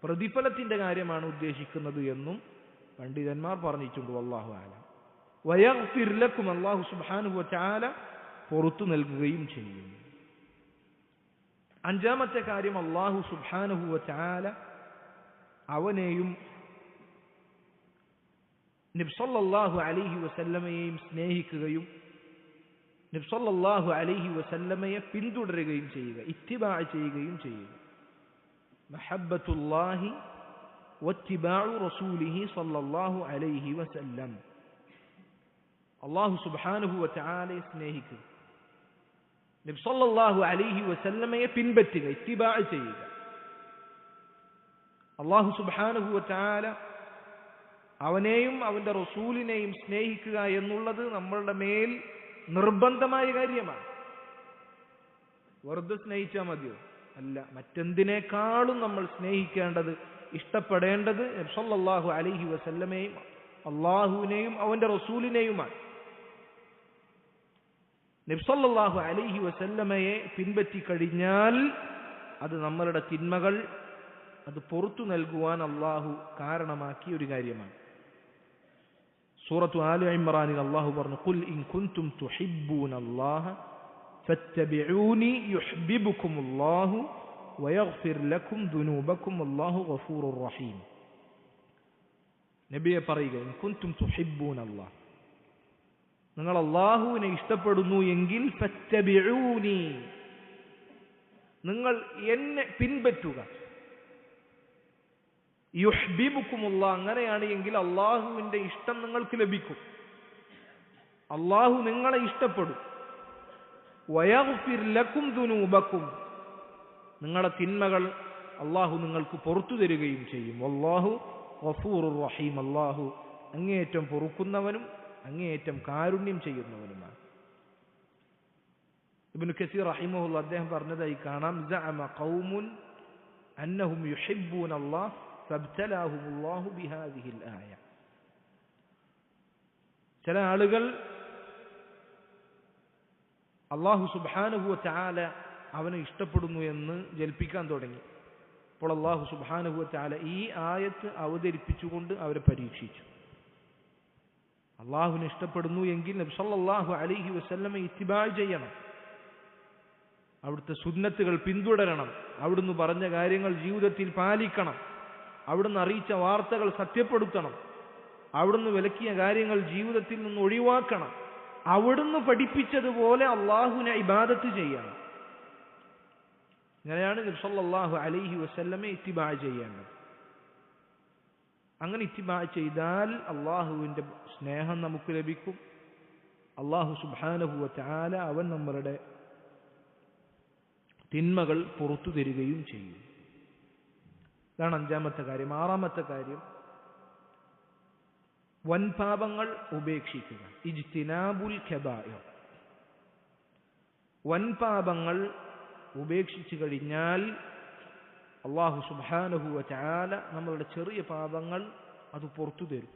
പ്രതിഫലത്തിന്റെ കാര്യമാണ് ഉദ്ദേശിക്കുന്നത് എന്നും പണ്ഡിതന്മാർ പറഞ്ഞിട്ടുണ്ട്. വല്ലാഹു അഅലം. വയഗ്ഫിർ ലക്കും, അല്ലാഹു സുബ്ഹാനഹു വ തആല പുറത്തു നൽകുകയും ചെയ്യും. അഞ്ചാമത്തെ കാര്യം, അല്ലാഹു സുബ്ഹാനഹു വ തആല അവനെയും നബി സല്ലല്ലാഹു അലൈഹി വസല്ലമയെയും സ്നേഹിക്കുകയും നബി സല്ലല്ലാഹു അലൈഹി വസല്ലമയെ പിന്തുടരുകയും ചെയ്യുക, ഇത്തിബാ ചെയ്യുകയും ചെയ്യുക. മഹബ്ബത്തുല്ലാഹി വത്തിബാഉ റസൂലിഹി സല്ലല്ലാഹു അലൈഹി വസല്ലം. അല്ലാഹു സുബ്ഹാനഹു വ തആലയെ സ്നേഹിക്കുക, നബി സല്ലല്ലാഹു അലൈഹി വസല്ലമയെ പിൻപറ്റുക, ഇത്തിബാ ചെയ്യുക. അല്ലാഹു സുബ്ഹാനഹു വ തആല അവനെയും അവന്റെ റസൂലിനെയും സ്നേഹിക്കുക എന്നുള്ളത് നമ്മളുടെ മേൽ നിർബന്ധമായ കാര്യമാണ്. വെറുതെ സ്നേഹിച്ചാൽ മതിയോ? അല്ല, മറ്റെന്തിനേക്കാളും നമ്മൾ സ്നേഹിക്കേണ്ടത്, ഇഷ്ടപ്പെടേണ്ടത് നബി സല്ലല്ലാഹു അലൈഹി വസല്ലമയെയും അല്ലാഹുവിനെയും അവന്റെ റസൂലിനെയുമാണ്. നബി സല്ലല്ലാഹു അലൈഹി വസല്ലമയെ പിൻപറ്റി കഴിഞ്ഞാൽ അത് നമ്മളുടെ തിന്മകൾ അത് പുറത്തു നൽകുവാൻ അള്ളാഹു കാരണമാക്കിയ ഒരു കാര്യമാണ്. സൂറത്തു ആലി ഇംറാനിൽ അള്ളാഹു പറഞ്ഞു, ഖുൽ ഇൻ കുൻതും തുഹിബ്ബൂനല്ലാഹ ഫത്തബിഊനി യുഹ്ബിബുകുമുല്ലാഹു വയഗ്ഫിർ ലക്കും ദുനൂബക്കും വല്ലാഹു ഗഫൂറുർ റഹീം. നബിയെ പറയുക, ഇൻ കുൻതും തുഹിബ്ബൂനല്ലാഹ്, നിങ്ങൾ അള്ളാഹുവിനെ ഇഷ്ടപ്പെടുന്നു എങ്കിൽ ഫത്തബിഊനി, നിങ്ങൾ എന്നെ പിൻപറ്റുക. യുഹ്ബിബുകുമുല്ലാഹ്, അങ്ങനെയാണ് എങ്കിൽ അള്ളാഹുവിന്റെ ഇഷ്ടം നിങ്ങൾക്ക് ലഭിക്കും, അള്ളാഹു നിങ്ങളെ ഇഷ്ടപ്പെടും. വയഗ്ഫിർ ലക്കും ദുനൂബക്കും, നിങ്ങളുടെ തിന്മകൾ അള്ളാഹു നിങ്ങൾക്ക് പുറത്തു തരികയും ചെയ്യും. വല്ലാഹു ഗഫൂറുർ റഹീം, അള്ളാഹു അങ്ങേയറ്റം പൊറുക്കുന്നവനും അങ്ങേയറ്റം കാരുണ്യം ചെയ്യുന്നവനുമാണ്. ഇബ്നു കസീർ റഹിമഹുല്ലാഹ് അദ്ദേഹം പറഞ്ഞതായി കാണാം, സഅമ ഖൗമുൻ അന്നഹും യുഹിബ്ബൂനല്ലാഹ് ഫബ്തലാഹുമുല്ലാഹു ബിഹാദിഹിൽ ആയ. ചില ആളുകൾ അല്ലാഹു സുബ്ഹാനഹു വ തആല അവനെ ഇഷ്ടപ്പെടുന്നു എന്ന് ജൽപ്പിക്കാൻ തുടങ്ങി. അപ്പോൾ അല്ലാഹു സുബ്ഹാനഹു വ തആല ഈ ആയത്ത് അവതരിപ്പിച്ചുകൊണ്ട് അവരെ പരീക്ഷിച്ചു. അള്ളാഹുവിനെ ഇഷ്ടപ്പെടുന്നു എങ്കിൽ നബി സല്ലല്ലാഹു അലൈഹി വസല്ലമ ഇത്തിബാ ചെയ്യണം, അവിടുത്തെ സുന്നത്തുകൾ പിന്തുടരണം, അവിടുന്ന് പറഞ്ഞ കാര്യങ്ങൾ ജീവിതത്തിൽ പാലിക്കണം, അവിടുന്ന് അറിയിച്ച വാർത്തകൾ സത്യപ്പെടുത്തണം, അവിടുന്ന് വിലക്കിയ കാര്യങ്ങൾ ജീവിതത്തിൽ നിന്ന് ഒഴിവാക്കണം, അവിടുന്ന് പഠിപ്പിച്ചതുപോലെ അള്ളാഹുവിനെ ഇബാദത്ത് ചെയ്യണം. ഇങ്ങനെയാണ് നബി സല്ലല്ലാഹു അലൈഹി വസല്ലമയെ ഇത്തിബാ ചെയ്യേണ്ടത്. അങ്ങനെ ഇത്തിബാ ചെയ്താൽ അള്ളാഹുവിന്റെ സ്നേഹം നമുക്ക് ലഭിക്കും. അള്ളാഹു സുബ്ഹാനഹു വ തആല അവൻ നമ്മളുടെ തിന്മകൾ പുറത്തു തരികയും ചെയ്യും. ഇതാണ് അഞ്ചാമത്തെ കാര്യം. ആറാമത്തെ കാര്യം, വൻപാപങ്ങൾ ഉപേക്ഷിക്കുക. ഇജ്തിനാബുൽ കബായിർ, വൻപാപങ്ങൾ ഉപേക്ഷിച്ചു കഴിഞ്ഞാൽ അല്ലാഹു സുബ്ഹാനഹു വ തആല നമ്മളുടെ ചെറിയ പാപങ്ങൾ അത് പുറത്തു തരും.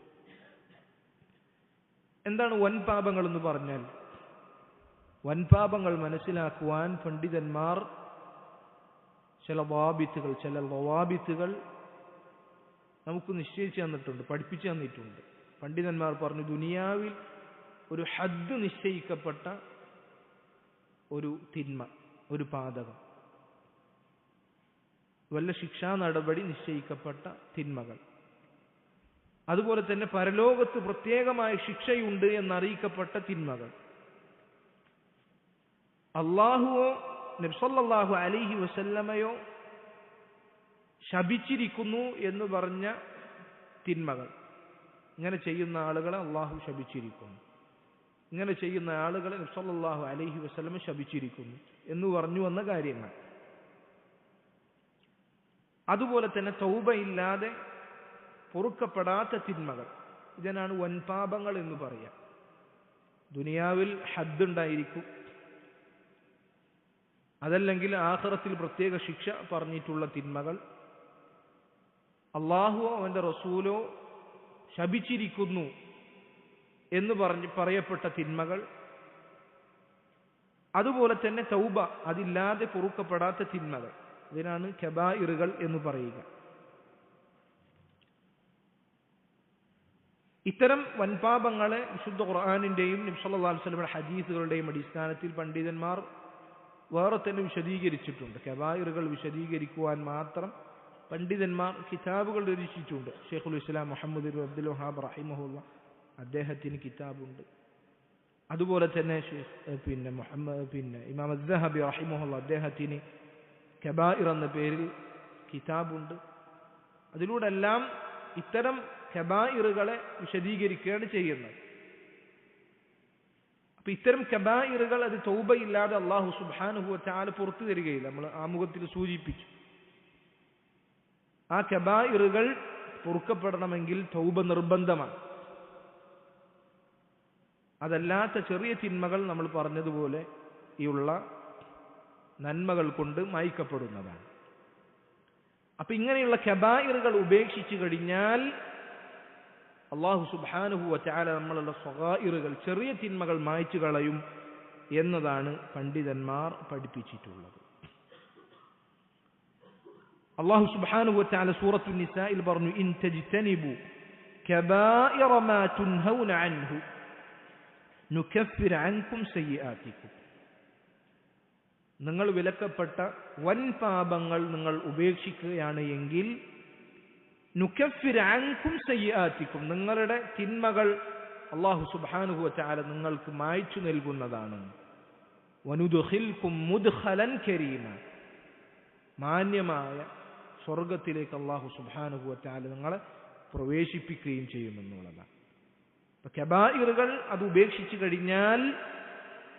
എന്താണ് വൻപാപങ്ങൾ എന്ന് പറഞ്ഞാൽ? വൻപാപങ്ങൾ മനസ്സിലാക്കുവാൻ പണ്ഡിതന്മാർ ചില ലവാബിത്തുകൾ നമുക്ക് നിശ്ചയിച്ചു തന്നിട്ടുണ്ട്, പഠിപ്പിച്ചു തന്നിട്ടുണ്ട്. പണ്ഡിതന്മാർ പറഞ്ഞു, ദുനിയാവിൽ ഒരു ഹദ് നിശ്ചയിക്കപ്പെട്ട ഒരു തിന്മ, ഒരു പാതകം, വല്ല ശിക്ഷാ നടപടി നിശ്ചയിക്കപ്പെട്ട തിന്മകൾ, അതുപോലെ തന്നെ പരലോകത്ത് പ്രത്യേകമായ ശിക്ഷയുണ്ട് എന്നറിയിക്കപ്പെട്ട തിന്മകൾ, അള്ളാഹുവോ നബി സല്ലല്ലാഹു അലൈഹി വസല്ലമയോ ശപിച്ചിരിക്കുന്നു എന്ന് പറഞ്ഞ തിന്മകൾ. ഇങ്ങനെ ചെയ്യുന്ന ആളുകളെ അള്ളാഹു ശപിച്ചിരിക്കുന്നു, ഇങ്ങനെ ചെയ്യുന്ന ആളുകളെ നബി സല്ലല്ലാഹു അലൈഹി വസല്ലമ ശപിച്ചിരിക്കുന്നു എന്ന് പറഞ്ഞു വന്ന കാര്യങ്ങൾ. അതുപോലെ തന്നെ തൗബയില്ലാതെ പൊറുക്കപ്പെടാത്ത തിന്മകൾ, ഇതിനാണ് വൻപാപങ്ങൾ എന്ന് പറയാം. ദുനിയാവിൽ ഹദ് ഉണ്ടായിരിക്കും, അതല്ലെങ്കിൽ ആഖിറത്തിൽ പ്രത്യേക ശിക്ഷ പറഞ്ഞിട്ടുള്ള തിന്മകൾ, അള്ളാഹുവോ അവന്റെ റസൂലോ ശപിച്ചിരിക്കുന്നു എന്ന് പറയപ്പെട്ട തിന്മകൾ, അതുപോലെ തന്നെ തൗബ അതില്ലാതെ പൊറുക്കപ്പെടാത്ത തിന്മകൾ, ഇതിനാണ് കബായിറുകൾ എന്ന് പറയുക. ഇത്തരം വൻപാപങ്ങളെ വിശുദ്ധ ഖുർആനിന്റെയും നബി സല്ലല്ലാഹു അലൈഹി വസല്ലമയുടെ ഹദീസുകളുടെയും അടിസ്ഥാനത്തിൽ പണ്ഡിതന്മാർ വേറെ തന്നെ വിശദീകരിച്ചിട്ടുണ്ട്. കബായിറുകൾ വിശദീകരിക്കുവാൻ മാത്രം പണ്ഡിതന്മാർ കിതാബുകൾ രചിച്ചിട്ടുണ്ട്. ഷെയ്ഖുൽ ഇസ്ലാം മുഹമ്മദ് ഇബ്നു അബ്ദുൽ വഹാബ് റഹിമഹുല്ലാഹ് അദ്ദേഹത്തിന് കിതാബുണ്ട്. അതുപോലെ തന്നെ ഇമാം അസ്സഹബി റഹിമഹുല്ലാഹ് അദ്ദേഹത്തിന് കബായിർ എന്ന പേരിൽ കിതാബുണ്ട്. അതിലൂടെ എല്ലാം ഇത്തരം കബായിറുകളെ വിശദീകരിക്കുകയാണ് ചെയ്യുന്നത്. അപ്പൊ ഇത്തരം കബായിറുകൾ അത് തൗബയില്ലാതെ അല്ലാഹു സുബ്ഹാനഹു വ തആല പുറത്തു തരികയില്ല. നമ്മൾ ആമുഖത്തിൽ സൂചിപ്പിച്ചു, ആ കബായിറുകൾ പൊറുക്കപ്പെടണമെങ്കിൽ തൗബ നിർബന്ധമാണ്. അതല്ലാത്ത ചെറിയ തിന്മകൾ നമ്മൾ പറഞ്ഞതുപോലെ ഈ ഉള്ള നന്മകൾ കൊണ്ട് മായ്ക്കപ്പെടുന്നതാണ്. അപ്പൊ ഇങ്ങനെയുള്ള കബായിറുകൾ ഉപേക്ഷിച്ചു കഴിഞ്ഞാൽ അല്ലാഹു സുബ്ഹാനഹു വ തആല നമ്മളുടെ സ്വഗായിറുകൾ, ചെറിയ തിന്മകൾ മായ്ച്ചു കളയും എന്നതാണ് പണ്ഡിതന്മാർ പഠിപ്പിച്ചിട്ടുള്ളത്. അല്ലാഹു സുബ്ഹാനഹു വ തആല സൂറത്തുൻ നിസായിൽ പറഞ്ഞു, ഇൻ തജ്തനിബു കബായിറ മാ തുൻഹൗന അൻഹു നുകഫിർ അൻകും സയ്യിആതികും. നിങ്ങൾ വിലക്കപ്പെട്ട വൻ പാപങ്ങൾ നിങ്ങൾ ഉപേക്ഷിക്കുകയാണ് എങ്കിൽ നുകഫിർ അൻകും സയ്യിആതികും, നിങ്ങളുടെ തിന്മകൾ അല്ലാഹു സുബ്ഹാനഹു വ തആല നിങ്ങൾക്ക് മായ്ച്ചു നൽകുന്നതാണ്. വനുദ്ഖിൽകും മുദ്ഖലൻ കരീമ, മാന്യമായ സ്വർഗത്തിലേക്ക് അല്ലാഹു സുബ്ഹാനഹു വ തആല നിങ്ങളെ പ്രവേശിപ്പിക്കുകയും ചെയ്യുമെന്നുള്ളതാണ്. അപ്പൊ കബായിറുകൾ അത് ഉപേക്ഷിച്ചു കഴിഞ്ഞാൽ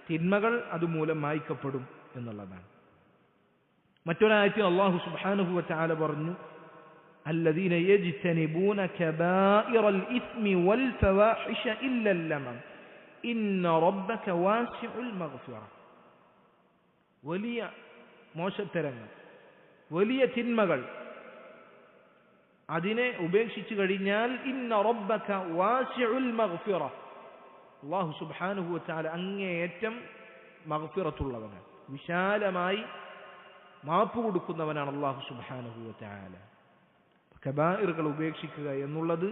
തിന്മകൾ അതുമൂലം മായ്ക്കപ്പെടും എന്നുള്ളതാണ്. മറ്റൊരായത്തിൽ അല്ലാഹു സുബ്ഹാനഹു വ തആല പറഞ്ഞു, الذين يجتنبون كبائر الإثم والفواحش إلا اللمم إن ربك واسع المغفرة. വലിയ മോശത്തരങ്ങൾ, വലിയ തിന്മകൾ അതിനെ ഉപേക്ഷിച്ചു കഴിഞ്ഞാൽ ഇന്ന റബ്ബക വാസിഉൽ മഗ്ഫിറ, അല്ലാഹു സുബ്ഹാനഹു വ തആല അങ്ങേയറ്റം മഗ്ഫിറത്തുള്ളവനാണ്, വിശാലമായി മാപ്പ് കൊടുക്കുന്നവനാണ് അല്ലാഹു സുബ്ഹാനഹു വ തആല. കബായിറുകൾ ഉപേക്ഷിക്കുക എന്നുള്ളത്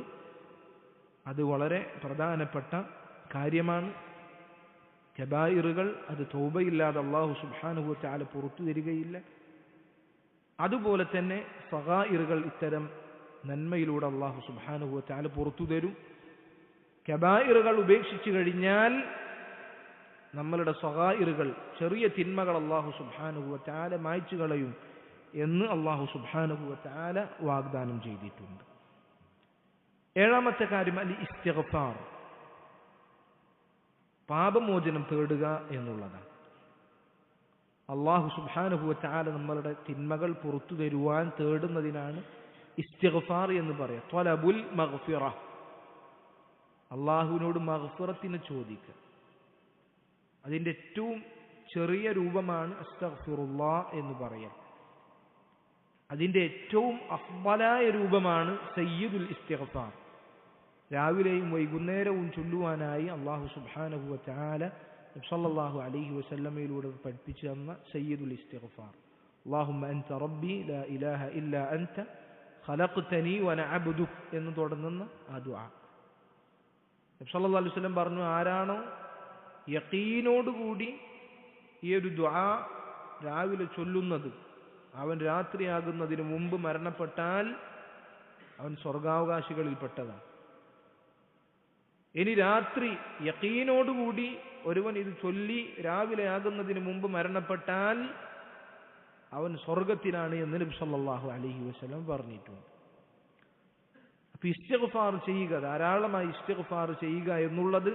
അത് വളരെ പ്രധാനപ്പെട്ട കാര്യമാണ്. കബായിറുകൾ അത് തൗബയില്ലാതെ അല്ലാഹു സുബ്ഹാനഹു വ തആല പുറത്തു തരികയില്ല. അതുപോലെ തന്നെ സഗായിറുകൾ ഇത്തരം നന്മയിലൂടെ അല്ലാഹു സുബ്ഹാനഹു വ തആല പുറത്തു തരും. കബായിറുകൾ ഉപേക്ഷിച്ചു കഴിഞ്ഞാൽ നമ്മളുടെ സഗായിറുകൾ, ചെറിയ തിന്മകൾ അല്ലാഹു സുബ്ഹാനഹു വ തആല മായ്ച്ചു കളയും എന്ന് അല്ലാഹു സുബ്ഹാനഹു വ തആല വാഗ്ദാനം ചെയ്തിട്ടുണ്ട്. ഏഴാമത്തെ കാര്യം അൽ ഇസ്തിഗ്ഫാർ, പാപമോചനം തേടുക എന്നുള്ളതാണ്. അല്ലാഹു സുബ്ഹാനഹു വ തആല നമ്മളുടെ തിന്മകൾ പുറത്തു തരുവാൻ തേടുന്നതിനാണ് ഇസ്തിഗ്ഫാർ എന്ന് പറയാം. ത്വലബുൽ മഗ്ഫിറ, അല്ലാഹുവിനോട് മഗ്ഫിറത്തിന് ചോദിക്കുക. അതിൻ്റെ ഏറ്റവും ചെറിയ രൂപമാണ് അസ്തഗ്ഫിറുല്ലാഹ് എന്ന് പറയാം. അതിൻ്റെ ഏറ്റവും അഫ്ളലായ രൂപമാണ് സയ്യിദുൽ ഇസ്തിഗ്ഫാർ. രാവിലെയും വൈകുന്നേരവും ചൊല്ലുവാനായി അല്ലാഹു സുബ്ഹാനഹു വ തആല നബി സല്ലല്ലാഹു അലൈഹി വസല്ലമയിലൂടെ പഠിപ്പിച്ചു തന്ന സയ്യിദുൽ ഇസ്തിഗ്ഫാർ. അല്ലാഹുമ്മ അൻത റബ്ബി ലാ ഇലാഹ ഇല്ലാ അൻത ഖലഖ്തനി വ അന അബ്ദുക എന്ന് തുടങ്ങുന്ന ആ ദുആ. നബി സല്ലല്ലാഹു അലൈഹി വസല്ലം പറഞ്ഞു, ആരാണോ യഖീനോടുകൂടി ഈ ഒരു ദുആ രാവിലെ ചൊല്ലുന്നത്, അവൻ രാത്രിയാകുന്നതിന് മുമ്പ് മരണപ്പെട്ടാൽ അവൻ സ്വർഗാവകാശികളിൽപ്പെട്ടതാണ്. ഇനി രാത്രി യഖീനോടുകൂടി ഒരുവൻ ഇത് ചൊല്ലി രാവിലെ ആകുന്നതിന് മുമ്പ് മരണപ്പെട്ടാൽ അവൻ സ്വർഗത്തിലാണ് എന്ന് നബി സല്ലല്ലാഹു അലൈഹി വസല്ലം പറഞ്ഞിട്ടുണ്ട്. അപ്പൊ ഇസ്തിഗ്ഫാർ ചെയ്യുക, ധാരാളമായി ഇസ്തിഗ്ഫാർ ചെയ്യുക എന്നുള്ളത്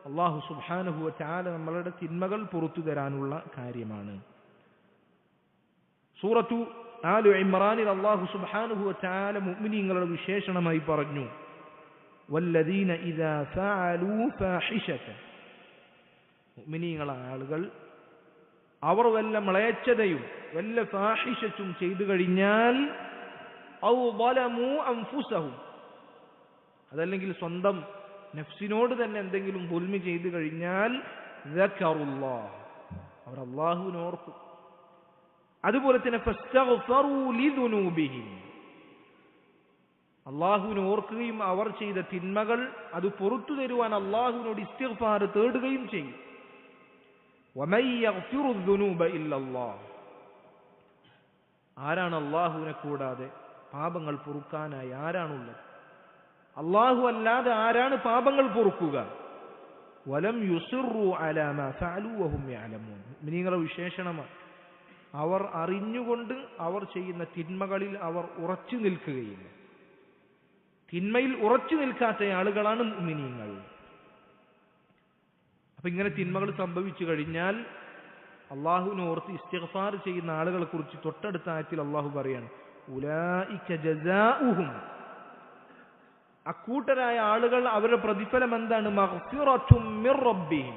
അല്ലാഹു സുബ്ഹാനഹു വ തആല നമ്മളുടെ തിന്മകൾ പുറത്തു തരാനുള്ള കാര്യമാണ്. സൂറത്തു ആലു ഇമ്രാനിൽ അല്ലാഹു സുബ്ഹാനഹു വ തആല മുഅ്മിനീങ്ങളുടെ വിശേഷണമായി പറഞ്ഞു, വല്ലദീന ഇദാ ഫഅലൂ ഫാഹിശത, മുഅ്മിനീങ്ങളായ ആളുകൾ അവർ വല്ല മ്ലേച്ഛതയും വല്ല ഫാഹിശത്തും ചെയ്തു കഴിഞ്ഞാൽ ഔ ളലമൂ അൻഫുസഹും, അതല്ലെങ്കിൽ സ്വന്തം നഫ്സിനോട് തന്നെ എന്തെങ്കിലും ദുൽമി ചെയ്തു കഴിഞ്ഞാൽ ദക്കറുല്ലാഹ്, അവർ അല്ലാഹുവിനെ ഓർക്കും. അതുപോലെ തന്നെ ഫസ്തഗ്ഫറൂ ലിദുനൂബിഹിം, അല്ലാഹുവിനെ ഓർക്കുകയും അവർ ചെയ്ത തിന്മകൾ അത് പുറത്തു തരുവാൻ അല്ലാഹുവിനോട് ഇസ്തിഗ്ഫാർ തേടുകയും ചെയ്യും. വമൻ യഗ്ഫിറു ദുനൂബ ഇല്ലല്ലാഹ്, ആരാണ് അല്ലാഹുവിനെ കൂടാതെ പാപങ്ങൾ പൊറുക്കാനായി ആരാണുള്ളത്? അല്ലാഹു അല്ലാതെ ആരാണ് പാപങ്ങൾ പൊറുക്കുക? വലം യുസിറു അലാ മാ ഫഅലൂ വഹും യഅലമൂൻ, മുഅ്മിനീങ്ങളുടെ വിശേഷണമാണ് അവർ അറിഞ്ഞുകൊണ്ട് അവർ ചെയ്യുന്ന തിന്മകളിൽ അവർ ഉറച്ചു നിൽക്കുകയില്ല. തിന്മയിൽ ഉറച്ചു നിൽക്കാത്ത ആളുകളാണ് മുഅ്മിനീങ്ങൾ. അപ്പൊ ഇങ്ങനെ തിന്മകൾ സംഭവിച്ചു കഴിഞ്ഞാൽ അല്ലാഹുവിനെ ഓർത്ത് ഇസ്തിഗ്ഫാർ ചെയ്യുന്ന ആളുകളെ കുറിച്ച് തൊട്ടടുത്ത ആയത്തിൽ അല്ലാഹു പറയാണ്, ഉലൈക ജസാഉഹും, അക്കൂട്ടരായ ആളുകൾ അവരുടെ പ്രതിഫലം എന്താണ്? മഗ്ഫിറത്തും മിർ റബ്ബിഹിം,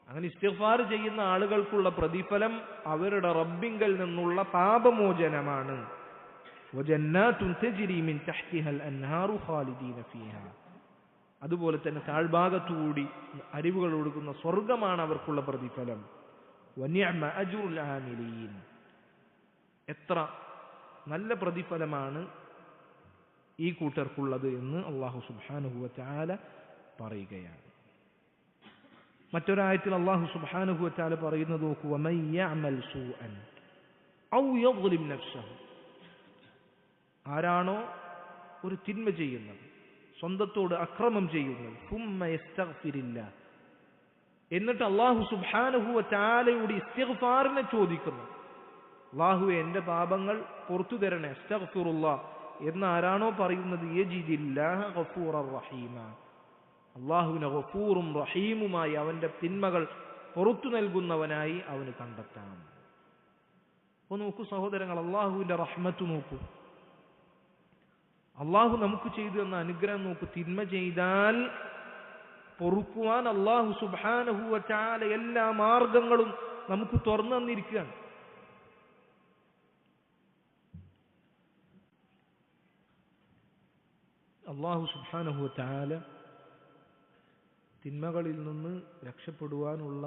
അങ്ങനെ ഇസ്തിഗ്ഫാർ ചെയ്യുന്ന ആളുകൾക്കുള്ള പ്രതിഫലം അവരുടെ റബ്ബിങ്കൽ നിന്നുള്ള പാപമോചനമാണ്. വജന്നാതുൻ തജ്രി മിൻ തഹ്തിഹൽ അൻഹാറു ഖാലിദീന ഫീഹാ, അതുപോലെ തന്നെ താഴ്ഭാഗത്തുകൂടി അരുവികൾ ഒഴുകുന്ന സ്വർഗമാണ് അവർക്കുള്ള പ്രതിഫലം. വനിഅമ അജ്റുൽ ആമിലീൻ, എത്ര നല്ല പ്രതിഫലമാണ് ഈ കൂട്ടർക്കുള്ളത് എന്ന് അല്ലാഹു സുബ്ഹാനഹു വ തആല പറയുകയാണ്. മറ്റൊരായത്തിൽ അല്ലാഹു സുബ്ഹാനഹു വ തആല പറയുന്നത് നോക്കൂ, വമൻ യഅമൽ സൂഅൻ ഔ യദ്ലിം നഫ്സഹു, ആരാണോ ഒരു തിന്മ ചെയ്യുന്നത്, സ്വന്തത്തോട് അക്രമം ചെയ്യുന്നത്, സുമ്മ യസ്തഗ്ഫിരില്ലാ, എന്നിട്ട് അല്ലാഹു സുബ്ഹാനഹു വ തആലയോട് ഇസ്തിഗ്ഫാറിനെ ചോദിക്കുന്നു, അല്ലാഹുവേ എൻ്റെ പാപങ്ങൾ പുറത്തു തരണേ, അസ്തഗ്ഫിറുല്ലാഹ് എന്ന് ആരാണോ പറയുന്നത്, യജിദില്ലാഹ ഗഫൂറർ റഹീമ, അല്ലാഹുവിനെ ഗഫൂറും റഹീമുമായി അവന്റെ തിന്മകൾ പുറത്തു നൽകുന്നവനായി അവന് കണ്ടെത്താം. അപ്പോൾ നോക്കൂ സഹോദരങ്ങൾ, അല്ലാഹുവിന്റെ റഹ്മത്ത് നോക്കൂ, അല്ലാഹു നമുക്ക് ചെയ്തു തന്ന അനുഗ്രഹം നോക്കൂ. തിന്മ ചെയ്താൽ പൊറുക്കുവാൻ അല്ലാഹു സുബ്ഹാനഹു വ തആല എല്ലാ മാർഗങ്ങളും നമുക്ക് തുറന്നു തന്നിരിക്കുകയാണ്. അല്ലാഹു സുബ്ഹാനഹു വ തആല തിന്മകളിൽ നിന്ന് രക്ഷപ്പെടുവാനുള്ള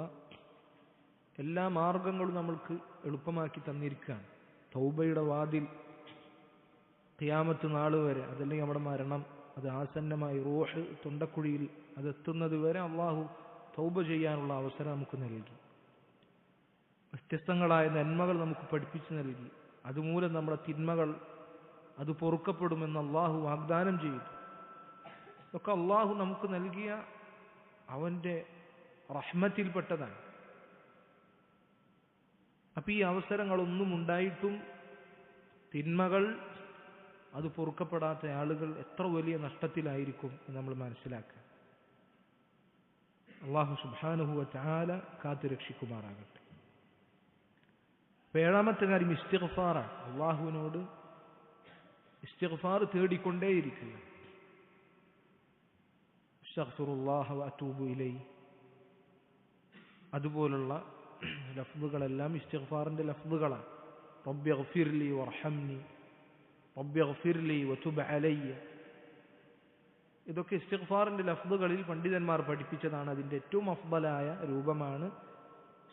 എല്ലാ മാർഗങ്ങളും നമ്മൾക്ക് എളുപ്പമാക്കി തന്നിരിക്കുകയാണ്. തൗബയുടെ വാതിൽ ഖിയാമത്ത് നാൾ വരെ, അതല്ലെങ്കിൽ നമ്മുടെ മരണം അത് ആസന്നമായി റൂഹ് തൊണ്ടക്കുഴിയിൽ അതെത്തുന്നത് വരെ അള്ളാഹു തൗബ ചെയ്യാനുള്ള അവസരം നമുക്ക് നൽകി. വ്യത്യസ്തങ്ങളായ നന്മകൾ നമുക്ക് പഠിപ്പിച്ചു നൽകി. അതുമൂലം നമ്മുടെ തിന്മകൾ അത് പൊറുക്കപ്പെടുമെന്ന് അള്ളാഹു വാഗ്ദാനം ചെയ്തു. ഇതൊക്കെ അള്ളാഹു നമുക്ക് നൽകിയ അവന്റെ റഹ്മത്തിൽപ്പെട്ടതാണ്. അപ്പൊ ഈ അവസരങ്ങളൊന്നും ഉണ്ടായിട്ടും തിന്മകൾ അത് പൊറുക്കപ്പെടാത്ത ആളുകൾ എത്ര വലിയ നഷ്ടത്തിലായിരിക്കും എന്ന് നമ്മൾ മനസ്സിലാക്കുക. അല്ലാഹു സുബ്ഹാനഹു വ തആല കാത്തുരക്ഷിക്കുമാറാകട്ടെ. ഏഴാമത്തെ കാര്യം ഇസ്തിഗ്ഫാറാണ്. അള്ളാഹുവിനോട് ഇസ്തിഗ്ഫാർ തേടിക്കൊണ്ടേയിരിക്കുക. അസ്തഗ്ഫിറുല്ലാഹ വ അതൂബു ഇലൈഹി, അതുപോലുള്ള ലഫ്ളുകളെല്ലാം ഇസ്തിഗ്ഫാറിന്റെ ലഫ്ളുകളാണ്. റബ്ബിഗ്ഫിർലി വർഹംനി, റബ്ബിഗ്ഫിർലി വതുബ് അലയ്യ, ഇതൊക്കെ ഇസ്തിഗ്ഫാറിന്റെ ലഫ്ളുകളിൽ പണ്ഡിതന്മാർ പഠിപ്പിച്ചതാണ്. അതിന്റെ ഏറ്റവും അഫ്ദലായ രൂപമാണ്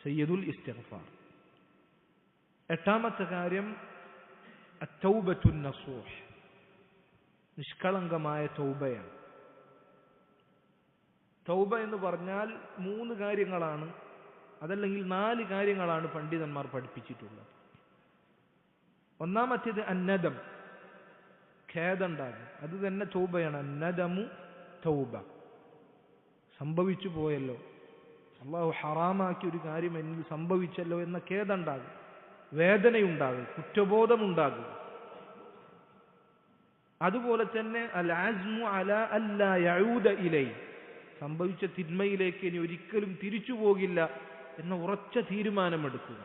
സയ്യിദുൽ ഇസ്തിഗ്ഫാർ. എട്ടാമത്തെ കാര്യം അത്തൗബത്തുൻ നസൂഹ്, നിഷ്കളങ്കമായ തൗബയാണ്. തൗബ എന്ന് പറഞ്ഞാൽ 3 കാര്യങ്ങളാണ്, അതല്ലെങ്കിൽ 4 കാര്യങ്ങളാണ് പണ്ഡിതന്മാർ പഠിപ്പിച്ചിട്ടുള്ളത്. ഒന്നാമത്തേത് അന്നദം, ഖേദമുണ്ടാകും, അത് തന്നെ തൗബയാണ്. അന്നദമു തൗബ. സംഭവിച്ചു പോയല്ലോ, അള്ളാഹു ഹറാമാക്കിയ ഒരു കാര്യം എന്നിൽ സംഭവിച്ചല്ലോ എന്ന ഖേദമുണ്ടാകും, വേദനയുണ്ടാകും, കുറ്റബോധമുണ്ടാകും. അതുപോലെ തന്നെ അൽ അസ്മു അലാ അല്ലാ യഊദ ഇലൈ, സംഭവിച്ച തിന്മയിലേക്ക് ഇനി ഒരിക്കലും തിരിച്ചു പോകില്ല എന്ന ഉറച്ച തീരുമാനമെടുക്കുക.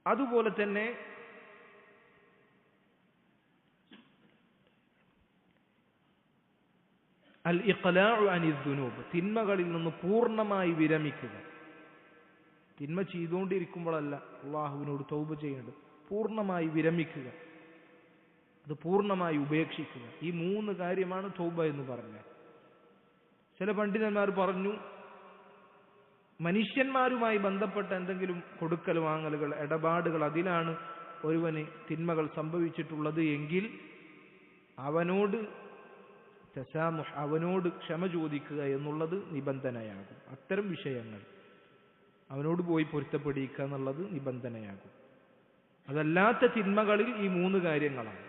അതുപോലെ തന്നെ അൽ ഇഖ്ലാഉ അനിദ് ദുനൂബ്, തിന്മകളിൽ നിന്ന് പൂർണ്ണമായി വിരമിക്കുക. തിന്മ ചെയ്തുകൊണ്ടിരിക്കുമ്പോഴല്ല അള്ളാഹുവിനോട് തൗബ ചെയ്യേണ്ടത്, പൂർണ്ണമായി വിരമിക്കുക, അത് പൂർണ്ണമായി ഉപേക്ഷിക്കുക. ഈ 3 കാര്യമാണ് തൗബ എന്ന് പറഞ്ഞാൽ. ചില പണ്ഡിതന്മാർ പറഞ്ഞു, മനുഷ്യന്മാരുമായി ബന്ധപ്പെട്ട എന്തെങ്കിലും കൊടുക്കൽ വാങ്ങലുകൾ, ഇടപാടുകൾ, അതിലാണ് ഒരുവന് തിന്മകൾ സംഭവിച്ചിട്ടുള്ളത് എങ്കിൽ അവനോട് തസാമുഹ്, അവനോട് ക്ഷമ ചോദിക്കുക എന്നുള്ളത് നിബന്ധനയാകും. അത്തരം വിഷയങ്ങൾ അവനോട് പോയി പൊരുത്തപ്പെടിക്കുക എന്നുള്ളത് നിബന്ധനയാകും. അതല്ലാത്ത തിന്മകളിൽ ഈ 3 കാര്യങ്ങളാണ്.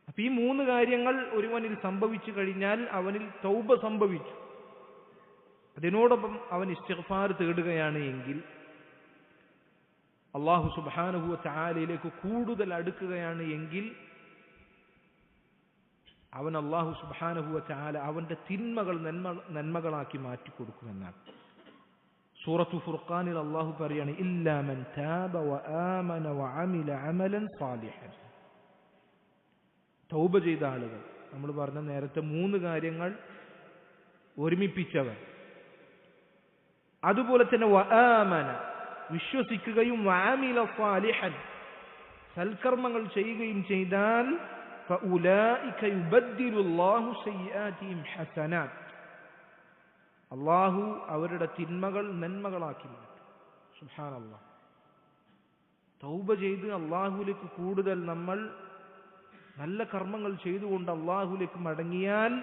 അപ്പൊ ഈ 3 കാര്യങ്ങൾ ഒരുവനിൽ സംഭവിച്ചു കഴിഞ്ഞാൽ അവനിൽ തൗബ സംഭവിച്ചു. അതിനോടൊപ്പം അവൻ ഇസ്തിഗ്ഫാർ തേടുകയാണ് എങ്കിൽ, അല്ലാഹു സുബ്ഹാനഹു വ തആലയിലേക്ക് കൂടുതൽ അടുക്കുകയാണ് എങ്കിൽ, അവൻ അല്ലാഹു സുബ്ഹാനഹു വ തആല അവന്റെ തിന്മകൾ നന്മകളാക്കി മാറ്റിക്കൊടുക്കുമെന്നാണ്. സൂറത്തു ഫുർഖാനിൽ അല്ലാഹു പറയാണ്, ഇല്ലാ മൻ താബ വ ആമന വ അമില അമലൻ സാലിഹൻ. തൗബ ചെയ്ത ആളുകൾ, നമ്മൾ പറഞ്ഞ നേരത്തെ 3 കാര്യങ്ങൾ ഒരുമിപ്പിച്ചവർ, അതുപോലെ തന്നെ വ ആമന, വിശ്വസിക്കുകയും, വ അമില സാലിഹൻ, സൽക്കർമ്മങ്ങൾ ചെയ്യുകയും ചെയ്താൽ ഫഉലൈക യുബദ്ദിലുല്ലാഹു സയ്യിആതിഹിം ഹസനാത്ത്, അല്ലാഹു അവരുടെ തിന്മകൾ നന്മകളാക്കി മാറ്റും. സുബ്ഹാനല്ലാഹ്. തൗബ ചെയ്ത് അള്ളാഹുവിലേക്ക് കൂടുതൽ നമ്മൾ നല്ല കർമ്മങ്ങൾ ചെയ്തുകൊണ്ട് അള്ളാഹുവിലേക്ക് മടങ്ങിയാൽ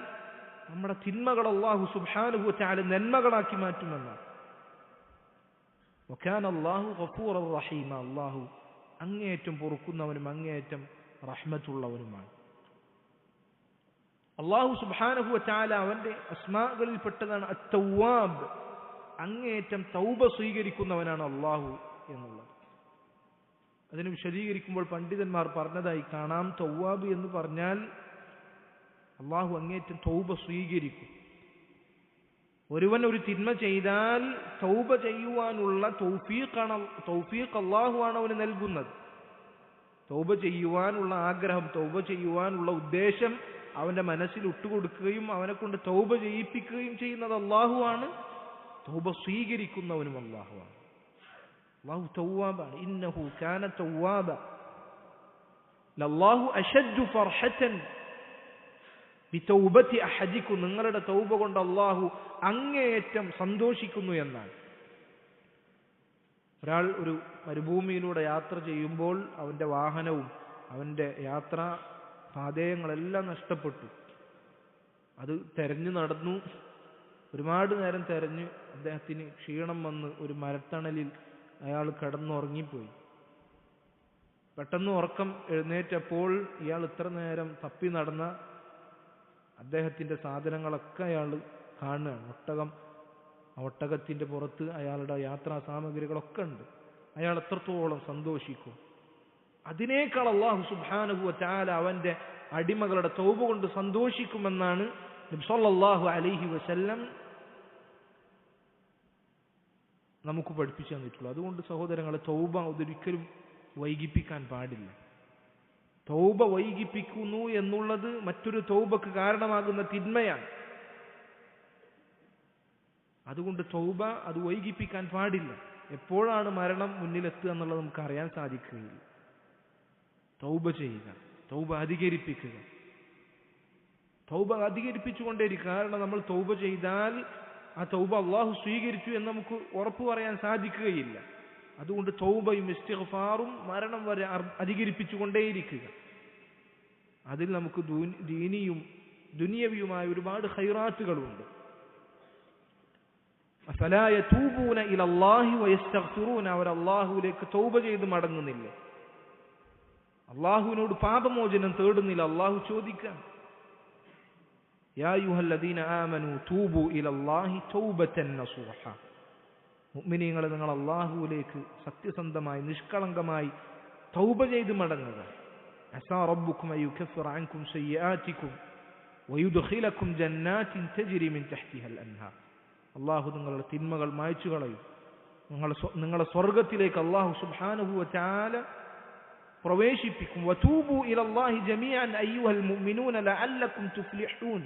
നമ്മുടെ തിന്മകൾ അള്ളാഹു സുബ്ഹാനഹു വ തആല നന്മകളാക്കി മാറ്റുമെന്നാണ്. വകാന അല്ലാഹു ഗഫൂറർ റഹീമ, അള്ളാഹു അങ്ങേയറ്റം പൊറുക്കുന്നവനും അങ്ങേയറ്റം റഹ്മത്തുള്ളവനുമാണ്. അള്ളാഹു സുബ്ഹാനഹു വ തആല അവന്റെ അസ്മാകളിൽപ്പെട്ടതാണ് അത്തൗവാബ്, അങ്ങേയറ്റം തൗബ സ്വീകരിക്കുന്നവനാണ് അള്ളാഹു എന്നുള്ളത്. അതിന് വിശദീകരിക്കുമ്പോൾ പണ്ഡിതന്മാർ പറഞ്ഞതായി കാണാം, തൗവാബ് എന്ന് പറഞ്ഞാൽ അള്ളാഹു അങ്ങേറ്റം തൗബ സ്വീകരിക്കും. ഒരുവൻ ഒരു തിന്മ ചെയ്താൽ തൗബ ചെയ്യുവാനുള്ള തൗഫീഖ് അള്ളാഹു ആണ് അവന് നൽകുന്നത്. തൗബ ചെയ്യുവാനുള്ള ആഗ്രഹം, തൗബ ചെയ്യുവാനുള്ള ഉദ്ദേശം അവന്റെ മനസ്സിൽ ഇട്ടുകൊടുക്കുകയും അവനെ കൊണ്ട് തൗബ ചെയ്യിപ്പിക്കുകയും ചെയ്യുന്നത് അള്ളാഹു ആണ്. തൗബ സ്വീകരിക്കുന്നവനും അള്ളാഹു ആണ്. അള്ളാഹു തൗവാബാണ്. ഇന്നഹു കാന തൗവാബ ലല്ലാഹു അശദ്ദു ഫർഹതൻ ബിതൗബതി അഹദികും, നിങ്ങളുടെ തൗബ കൊണ്ട് അള്ളാഹു അങ്ങേയറ്റം സന്തോഷിക്കുന്നു എന്നാണ്. ഒരാൾ ഒരു മരുഭൂമിയിലൂടെ യാത്ര ചെയ്യുമ്പോൾ അവന്റെ വാഹനവും അവന്റെ യാത്രാ പാതേയങ്ങളെല്ലാം നഷ്ടപ്പെട്ടു. അത് തെരഞ്ഞു നടന്നു, ഒരുപാട് നേരം തെരഞ്ഞ് അദ്ദേഹത്തിന് ക്ഷീണം വന്ന് ഒരു മരത്തണലിൽ അയാൾ കിടന്നുറങ്ങിപ്പോയി. പെട്ടെന്ന് ഉറക്കം എഴുന്നേറ്റപ്പോൾ ഇയാൾ ഇത്ര നേരം തപ്പി നടന്ന അദ്ദേഹത്തിന്റെ സാധനങ്ങളൊക്കെ അയാൾ കാണുകയാണ്. ഒട്ടകത്തിന്റെ പുറത്ത് അയാളുടെ യാത്രാ സാമഗ്രികളൊക്കെ ഉണ്ട്. അയാൾ എത്രത്തോളം സന്തോഷിക്കും. അതിനേക്കാൾ അല്ലാഹു സുബ്ഹാനഹു വ തആല അവന്റെ അടിമകളുടെ തൗബ കൊണ്ട് സന്തോഷിക്കുമെന്നാണ് നബി സല്ലല്ലാഹു അലൈഹി വസല്ലം നമുക്ക് പഠിപ്പിച്ചു തന്നിട്ടുള്ളത്. അതുകൊണ്ട് സഹോദരങ്ങളെ, തൗബ ഒരിക്കലും വൈകിപ്പിക്കാൻ പാടില്ല. തൗബ വൈകിപ്പിക്കുന്നു എന്നുള്ളത് മറ്റൊരു തൗബക്ക് കാരണമാകുന്ന തിന്മയാണ്. അതുകൊണ്ട് തൗബ അത് വൈകിപ്പിക്കാൻ പാടില്ല. എപ്പോഴാണ് മരണം മുന്നിലെത്തുക എന്നുള്ളത് നമുക്ക് അറിയാൻ സാധിക്കുകയില്ല. തൗബ ചെയ്യുക, തൗബ അധികരിപ്പിക്കുക, തൗബ അധികരിപ്പിച്ചുകൊണ്ടേയിരിക്കുക. കാരണം നമ്മൾ തൗബ ചെയ്താൽ ആ തൗബ അള്ളാഹു സ്വീകരിച്ചു എന്ന് നമുക്ക് ഉറപ്പു പറയാൻ സാധിക്കുകയില്ല. അതുകൊണ്ട് തൗബയും ഇസ്തിഗ്ഫാറും മരണം വരെ അധികരിപ്പിച്ചുകൊണ്ടേയിരിക്കുക. അതിൽ നമുക്ക് ദീനിയും ദുനിയവിയുമായ ഒരുപാട് ഖൈറാത്തുകളുണ്ട്. അഫലാ യതൂബൂന ഇലല്ലാഹി വയസ്തഗ്ഫിറൂന, അവർ അള്ളാഹുവിലേക്ക് തൗബ ചെയ്ത് മടങ്ങുന്നില്ല, അള്ളാഹുവിനോട് പാപമോചനം തേടുന്നില്ല. അള്ളാഹു ചോദിക്കാൻ, യാ അയ്യുഹല്ലദീന ആമനൂ തൂബൂ ഇലല്ലാഹി തൗബതൻ നസൂഹ, മുഅ്മിനീങ്ങളെ നിങ്ങൾ അള്ളാഹുവിലേക്ക് സത്യസന്ധമായി നിഷ്കളങ്കമായി തൗബ ചെയ്ത് മടങ്ങുക. അസാ റബ്ബുക്കും അൻ യുകഫിറ അൻകും സയ്യിആതികും വയുദ്ഖിലകും ജന്നാത്തിൻ തജ്രി മിൻ തഹ്തിഹൽ അൻഹാർ, അള്ളാഹു നിങ്ങളുടെ തിന്മകൾ മായ്ച്ചു കളയും, നിങ്ങളെ സ്വർഗത്തിലേക്ക് അള്ളാഹു സുബ്ഹാനഹു വ തആല പ്രവേശിപ്പിക്കും. വതൂബൂ ഇലല്ലാഹി ജമീഅൻ അയ്യുഹൽ മുഅ്മിനൂന ലഅല്ലകും തുഫ്ലിഹൂൻ,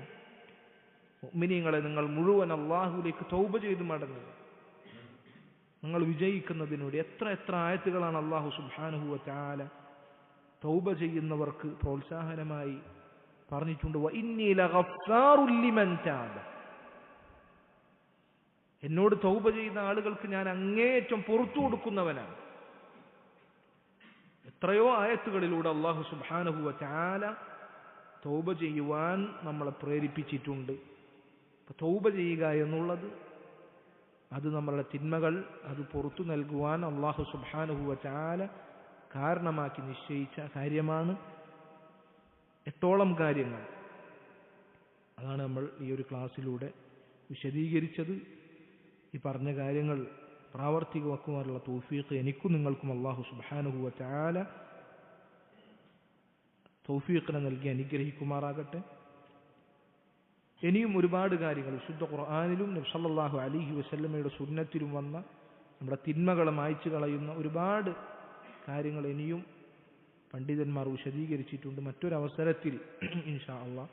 മുഅ്മിനീങ്ങളെ നിങ്ങൾ മുഴുവൻ അള്ളാഹുവിലേക്ക് തൗബ ചെയ്ത് മടങ്ങുക, നിങ്ങൾ വിജയിക്കുന്നതിനോട്. എത്ര ആയത്തുകളാണ് അള്ളാഹു സുബ്ഹാനഹു വ തആല തൗബ ചെയ്യുന്നവർക്ക് പ്രോത്സാഹനമായി പറഞ്ഞിട്ടുണ്ട്. വഇന്നീ ലഗഫാറുൽ ലിമൻ താബ, എന്നോട് തൗബ ചെയ്ത ആളുകൾക്ക് ഞാൻ അങ്ങേയറ്റം പുറത്തു കൊടുക്കുന്നവനാണ്. എത്രയോ ആയത്തുകളിലൂടെ അള്ളാഹു സുബ്ഹാനഹു വ തആല തൗബ ചെയ്യുവാൻ നമ്മളെ പ്രേരിപ്പിച്ചിട്ടുണ്ട്. തൗബ ചെയ്യുക എന്നുള്ളത് അത് നമ്മളുടെ തിന്മകൾ അത് പുറത്തു നൽകുവാൻ അള്ളാഹു സുബ്ഹാനഹു വ തആല കാരണമാക്കി നിശ്ചയിച്ച കാര്യമാണ്. 8ഓളം കാര്യങ്ങൾ അതാണ് നമ്മൾ ഈ ഒരു ക്ലാസ്സിലൂടെ വിശദീകരിച്ചത്. ഈ പറഞ്ഞ കാര്യങ്ങൾ പ്രാവർത്തികമാക്കുവാനുള്ള തൗഫീഖ് എനിക്കും നിങ്ങൾക്കും അല്ലാഹു സുബ്ഹാനഹു വ തആല തൗഫീഖിനെ നൽകി അനുഗ്രഹിക്കുമാറാകട്ടെ. ഇനിയും ഒരുപാട് കാര്യങ്ങൾ വിശുദ്ധ ഖുർആനിലും നബി സല്ലല്ലാഹു അലൈഹി വസല്ലമയുടെ സുന്നത്തിലും വന്ന നമ്മുടെ തിന്മകളെ മായ്ച്ചു കളയുന്ന ഒരുപാട് കാര്യങ്ങൾ ഇനിയും പണ്ഡിതന്മാർ വിശദീകരിച്ചിട്ടുണ്ട്. മറ്റൊരവസരത്തിൽ ഇൻഷാ അല്ലാഹ്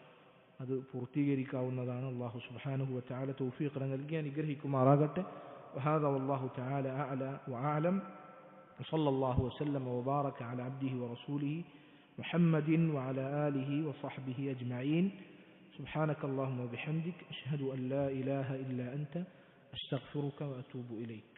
അത് പൂർത്തീകരിക്കാവുന്നതാണ്. അല്ലാഹു സുബ്ഹാനഹു വ തആല തൗഫീഖിനെ നൽകി അനുഗ്രഹിക്കുമാറാകട്ടെ. وهذا والله تعالى أعلى وأعلم وصلى الله وسلم وبارك على عبده ورسوله محمد وعلى آله وصحبه أجمعين. سبحانك اللهم وبحمدك أشهد أن لا إله إلا أنت أستغفرك وأتوب إليك.